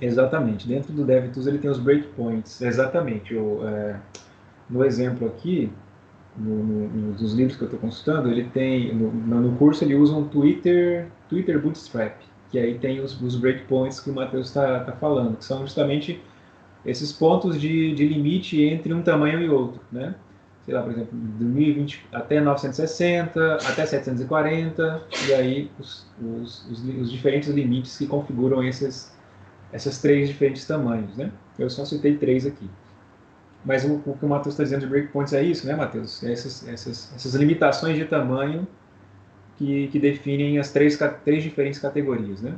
Exatamente. Dentro do DevTools ele tem os breakpoints. Exatamente. No exemplo aqui, nos livros que eu estou consultando, ele tem, no curso ele usa um Twitter Bootstrap, que aí tem os breakpoints que o Matheus está falando, que são justamente esses pontos de limite entre um tamanho e outro, né? Sei lá, por exemplo, de 1020 até 960, até 740, e aí os diferentes limites que configuram essas três diferentes tamanhos, né? Eu só citei três aqui. Mas o que o Matheus está dizendo de breakpoints é isso, né, Matheus? Essas limitações de tamanho que definem as três diferentes categorias, né?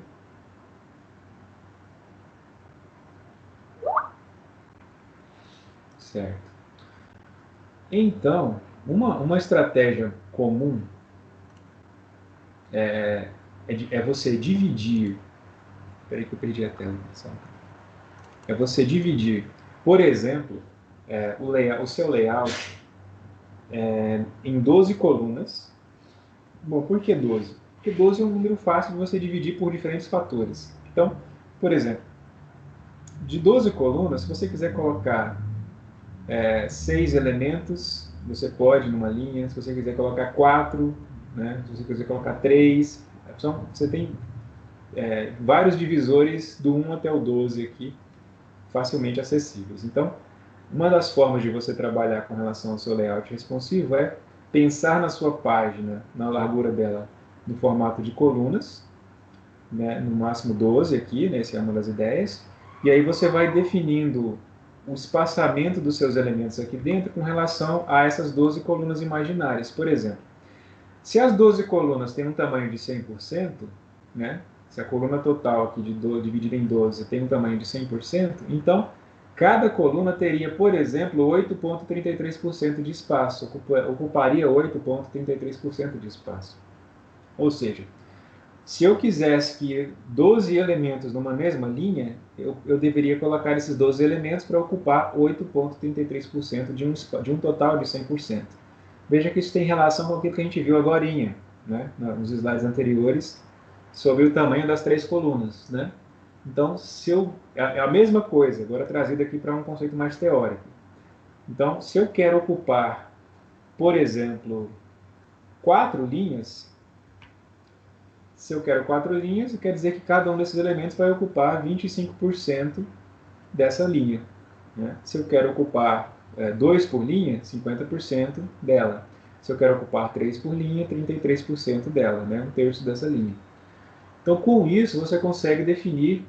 Certo. Então, uma estratégia comum é você dividir Espera aí que eu perdi a tela, pessoal. É você dividir, por exemplo, o seu layout em 12 colunas. Bom, por que 12? Porque 12 é um número fácil de você dividir por diferentes fatores. Então, por exemplo, de 12 colunas, se você quiser colocar 6 elementos, você pode numa linha. Se você quiser colocar 4, né? Se você quiser colocar 3, você tem vários divisores do 1 até o 12 aqui, facilmente acessíveis. Então, uma das formas de você trabalhar com relação ao seu layout responsivo é pensar na sua página, na largura dela, no formato de colunas, né, no máximo 12 aqui, né, essa é uma das ideias, e aí você vai definindo o espaçamento dos seus elementos aqui dentro com relação a essas 12 colunas imaginárias. Por exemplo, se as 12 colunas têm um tamanho de 100%, né, se a coluna total aqui dividida em 12 tem um tamanho de 100%, então cada coluna teria, por exemplo, 8,33% de espaço, ocuparia 8,33% de espaço. Ou seja, se eu quisesse que 12 elementos numa mesma linha, eu deveria colocar esses 12 elementos para ocupar 8,33% de um total de 100%. Veja que isso tem relação com aquilo que a gente viu agora, né, nos slides anteriores, sobre o tamanho das 3 colunas. Né? Então, é a mesma coisa, agora trazida aqui para um conceito mais teórico. Então, se eu quero ocupar, por exemplo, 4 linhas, se eu quero 4 linhas, quer dizer que cada um desses elementos vai ocupar 25% dessa linha. Né? Se eu quero ocupar 2 por linha, 50% dela. Se eu quero ocupar 3 por linha, 33% dela, né? Um terço dessa linha. Então, com isso, você consegue definir,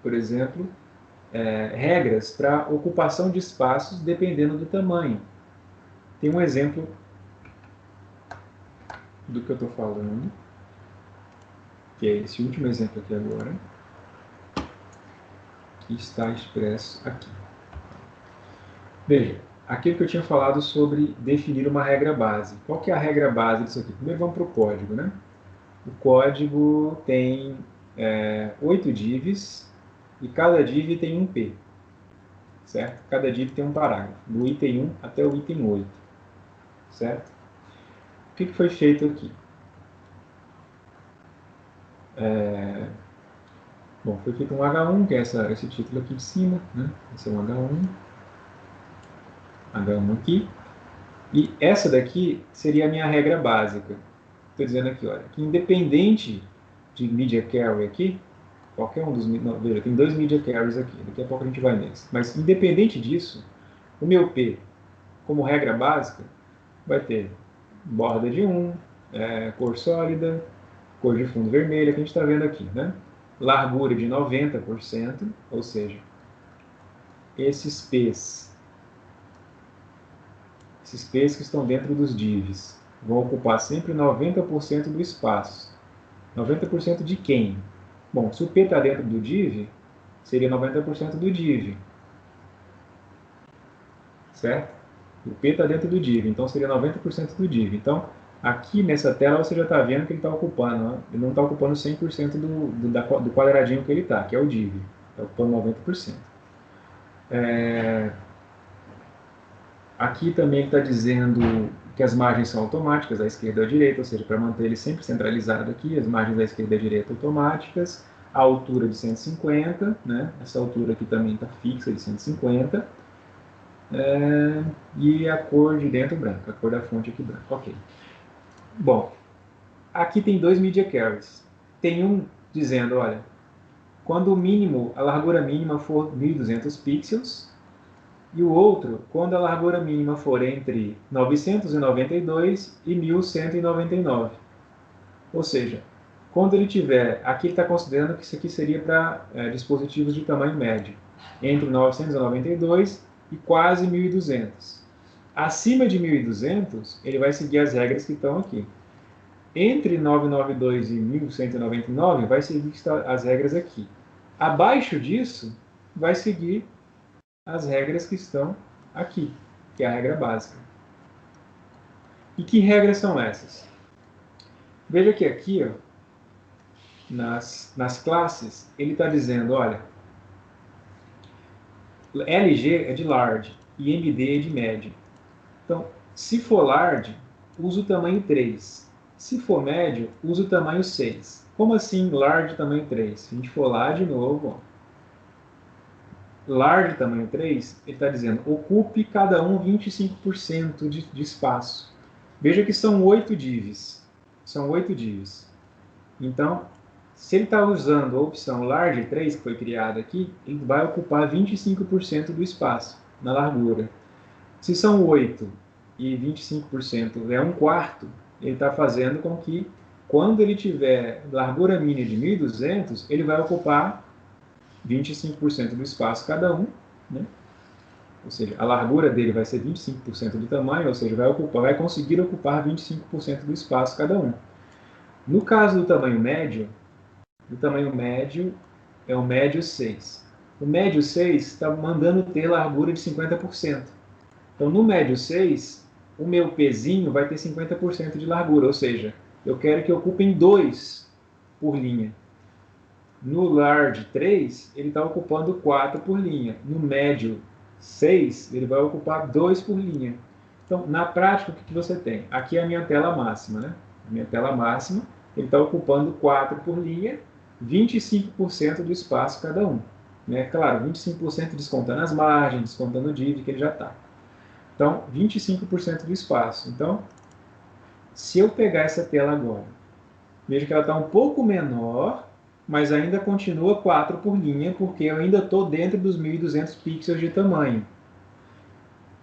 por exemplo, regras para ocupação de espaços dependendo do tamanho. Tem um exemplo do que eu estou falando, que é esse último exemplo aqui agora, que está expresso aqui. Veja, aquilo que eu tinha falado sobre definir uma regra base. Qual que é a regra base disso aqui? Primeiro vamos para o código, né? O código tem 8 divs e cada div tem um P, certo? Cada div tem um parágrafo, do item 1 até o item 8, certo? O que foi feito aqui? Bom, foi feito um H1, que é esse título aqui de cima, né? Esse é um H1 aqui. E essa daqui seria a minha regra básica. Estou dizendo aqui, olha, que independente de media carry aqui, qualquer um dos... Não, veja, tem 2 media carries aqui, daqui a pouco a gente vai neles. Mas independente disso, o meu P, como regra básica, vai ter borda de 1, cor sólida, cor de fundo vermelha, que a gente está vendo aqui, né? Largura de 90%, ou seja, esses P's que estão dentro dos divs vão ocupar sempre 90% do espaço. 90% de quem? Bom, se o P está dentro do div, seria 90% do div. Certo? O P está dentro do div, então seria 90% do div. Então, aqui nessa tela você já está vendo que ele está ocupando, né? Ele não está ocupando 100% do quadradinho que ele está, que é o div. Está ocupando 90%. Aqui também está dizendo que as margens são automáticas, da esquerda à direita, ou seja, para manter ele sempre centralizado aqui, as margens da esquerda à direita automáticas, a altura de 150, né? Essa altura aqui também está fixa de 150, e a cor de dentro branca, a cor da fonte aqui branca, ok. Bom, aqui tem 2 media carries. Tem um dizendo, olha, quando o mínimo, a largura mínima for 1200 pixels, e o outro, quando a largura mínima for entre 992 e 1199. Ou seja, quando ele tiver, aqui ele está considerando que isso aqui seria para dispositivos de tamanho médio, entre 992 e quase 1200. Acima de 1200, ele vai seguir as regras que estão aqui. Entre 992 e 1199, vai seguir as regras aqui. Abaixo disso, vai seguir as regras que estão aqui, que é a regra básica. E que regras são essas? Veja que aqui, ó, nas classes, ele está dizendo, olha, LG é de large e MD é de médio. Então, se for large, usa o tamanho 3. Se for médio, usa o tamanho 6. Como assim large tamanho 3? Se a gente for lá de novo, ó, large tamanho 3, ele está dizendo, ocupe cada um 25% de espaço. Veja que são 8 divs. São 8 divs. Então, se ele está usando a opção large 3, que foi criada aqui, ele vai ocupar 25% do espaço na largura. Se são 8 e 25% é um quarto, ele está fazendo com que, quando ele tiver largura mínima de 1.200, ele vai ocupar 25% do espaço cada um, né? Ou seja, a largura dele vai ser 25% do tamanho, ou seja, vai conseguir ocupar 25% do espaço cada um. No caso do tamanho médio é o médio 6. O médio 6 está mandando ter largura de 50%. Então, no médio 6, o meu pezinho vai ter 50% de largura, ou seja, eu quero que ocupem 2 por linha. No large 3, ele está ocupando 4 por linha. No médio 6, ele vai ocupar 2 por linha. Então, na prática, o que você tem? Aqui é a minha tela máxima, né? A minha tela máxima, ele está ocupando 4 por linha, 25% do espaço cada um. Né? Claro, 25% descontando as margens, descontando o div que ele já está. Então, 25% do espaço. Então, se eu pegar essa tela agora, veja que ela está um pouco menor, mas ainda continua 4 por linha, porque eu ainda estou dentro dos 1.200 pixels de tamanho.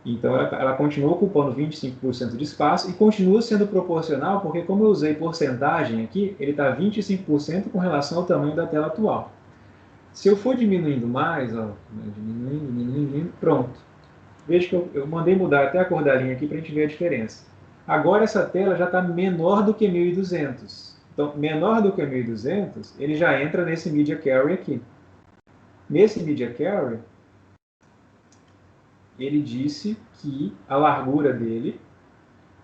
Então, ela continua ocupando 25% de espaço e continua sendo proporcional, porque como eu usei porcentagem aqui, ele está 25% com relação ao tamanho da tela atual. Se eu for diminuindo mais, ó, diminuindo, pronto. Veja que eu mandei mudar até a cor da linha aqui para a gente ver a diferença. Agora essa tela já está menor do que 1.200. Então, menor do que 1.200, ele já entra nesse Media Carry aqui. Nesse Media Carry, ele disse que a largura dele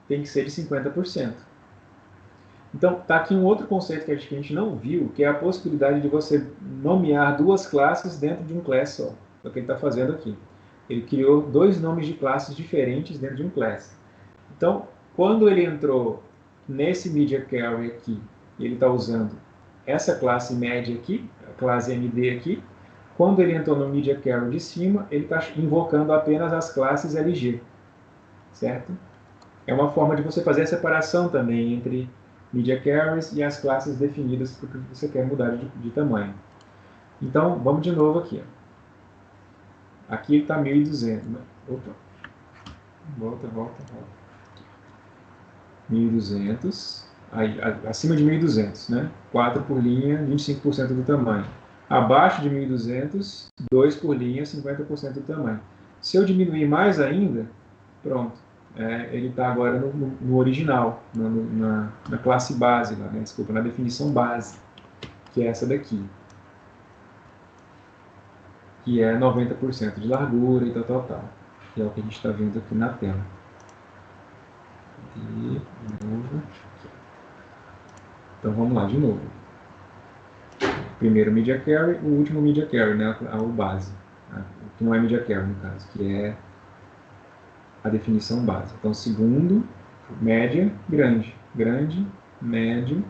tem que ser de 50%. Então, está aqui um outro conceito que a gente não viu, que é a possibilidade de você nomear duas classes dentro de um class só. É o que ele está fazendo aqui. Ele criou 2 nomes de classes diferentes dentro de um class. Então, quando ele entrou nesse Media Carry aqui, ele está usando essa classe média aqui, a classe MD aqui. Quando ele entrou no Media Carry de cima, ele está invocando apenas as classes LG, certo? É uma forma de você fazer a separação também entre Media Carries e as classes definidas porque você quer mudar de tamanho. Então, vamos de novo aqui. Ó. Aqui está 1.200. Opa. Volta. 1.200. Acima de 1.200, né? 4 por linha, 25% do tamanho. Abaixo de 1.200, 2 por linha, 50% do tamanho. Se eu diminuir mais ainda, pronto. Ele está agora no original, na classe base, né? Desculpa, na definição base, que é essa daqui. Que é 90% de largura e tal. Que é o que a gente está vendo aqui na tela. E, de novo. Então vamos lá, de novo. Primeiro Media Carry, o último Media Carry, né? O base. Que não é Media Carry, no caso, que é a definição base. Então, segundo, média, grande. Grande, médio,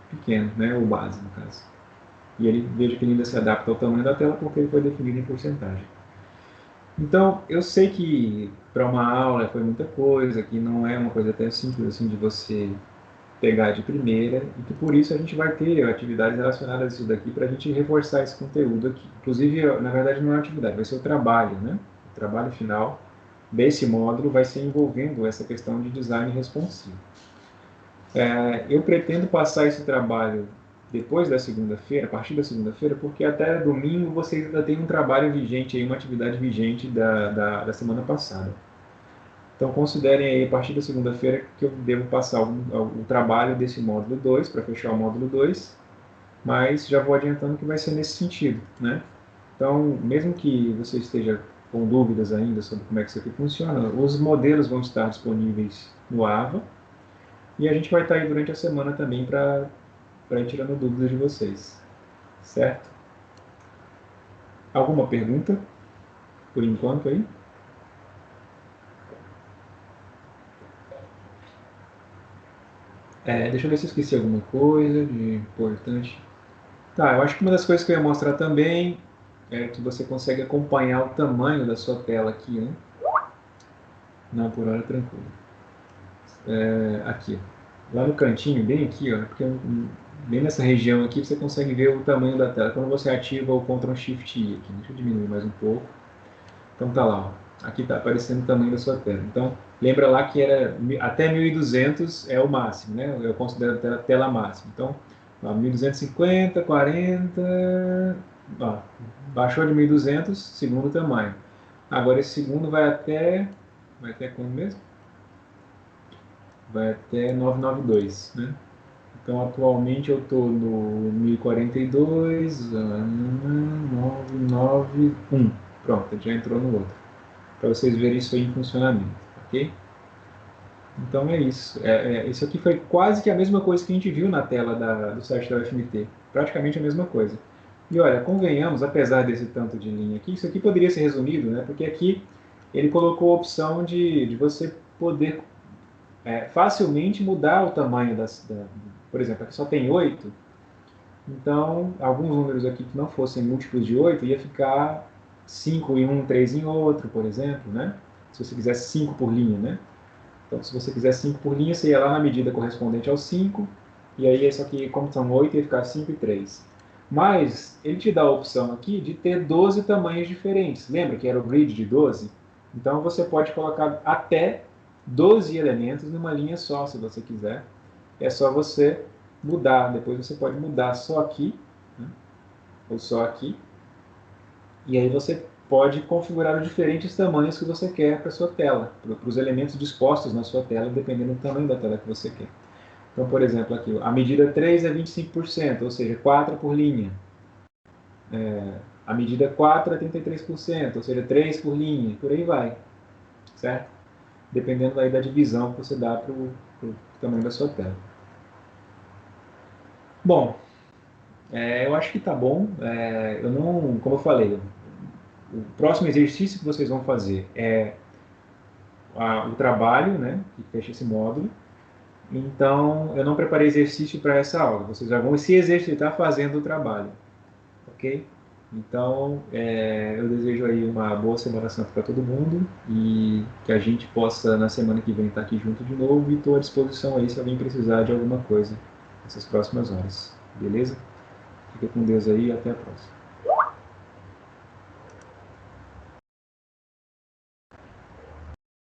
pequeno, né? O base, no caso. E ele, veja que ele ainda se adapta ao tamanho da tela porque ele foi definido em porcentagem. Então, eu sei que para uma aula foi muita coisa, que não é uma coisa até simples assim de você pegar de primeira, e que por isso a gente vai ter atividades relacionadas a isso daqui para a gente reforçar esse conteúdo aqui. Inclusive, na verdade, não é uma atividade, vai ser o trabalho, né? O trabalho final desse módulo vai ser envolvendo essa questão de design responsivo. Eu pretendo passar esse trabalho depois da segunda-feira, a partir da segunda-feira, porque até domingo vocês ainda têm um trabalho vigente, aí, uma atividade vigente da semana passada. Então, considerem aí, a partir da segunda-feira, que eu devo passar o trabalho desse módulo 2, para fechar o módulo 2, mas já vou adiantando que vai ser nesse sentido, né? Então, mesmo que você esteja com dúvidas ainda sobre como é que isso aqui funciona, os modelos vão estar disponíveis no AVA, e a gente vai estar aí durante a semana também para para ir tirando dúvidas de vocês, certo? Alguma pergunta, por enquanto, aí? Deixa eu ver se eu esqueci alguma coisa de importante. Tá, eu acho que uma das coisas que eu ia mostrar também é que você consegue acompanhar o tamanho da sua tela aqui, né? Não, por hora tranquilo. Aqui, lá no cantinho, bem aqui, ó, porque bem nessa região aqui você consegue ver o tamanho da tela. Quando você ativa o Ctrl Shift I aqui, deixa eu diminuir mais um pouco. Então tá lá, ó. Aqui está aparecendo o tamanho da sua tela. Então, lembra lá que era até 1200 é o máximo, né? Eu considero a tela máxima. Então, ó, 1250, 40, ó, baixou de 1200, segundo tamanho. Agora esse segundo vai até como mesmo? Vai até 992, né? Então, atualmente eu estou no 1042, 991. Pronto, já entrou no outro. Para vocês verem isso aí em funcionamento, ok? Então é isso. Isso aqui foi quase que a mesma coisa que a gente viu na tela do site da UFMT. Praticamente a mesma coisa. E olha, convenhamos, apesar desse tanto de linha aqui, isso aqui poderia ser resumido, né? Porque aqui ele colocou a opção de você poder facilmente mudar o tamanho por exemplo, aqui só tem 8, então alguns números aqui que não fossem múltiplos de 8 ia ficar 5 em um, 3 em outro, por exemplo, né? Se você quisesse 5 por linha, né? Então, se você quiser 5 por linha, você ia lá na medida correspondente aos 5, e aí isso aqui, como são 8, ia ficar 5 e 3. Mas ele te dá a opção aqui de ter 12 tamanhos diferentes. Lembra que era o grid de 12? Então você pode colocar até 12 elementos numa linha só, se você quiser. É só você mudar. Depois você pode mudar só aqui, né? Ou só aqui. E aí você pode configurar os diferentes tamanhos que você quer para a sua tela, para os elementos dispostos na sua tela, dependendo do tamanho da tela que você quer. Então, por exemplo, aqui, a medida 3 é 25%, ou seja, 4 por linha. A medida 4 é 33%, ou seja, 3 por linha, por aí vai, certo? Dependendo aí da divisão que você dá para o tamanho da sua tela. Bom, eu acho que está bom. Eu não, como eu falei, o próximo exercício que vocês vão fazer é o trabalho, né, que fecha esse módulo. Então, eu não preparei exercício para essa aula. Vocês já vão se exercitar fazendo o trabalho, ok? Então, eu desejo aí uma boa Semana Santa para todo mundo e que a gente possa, na semana que vem, estar aqui junto de novo e estou à disposição aí se alguém precisar de alguma coisa nessas próximas horas, beleza? Fica com Deus aí e até a próxima.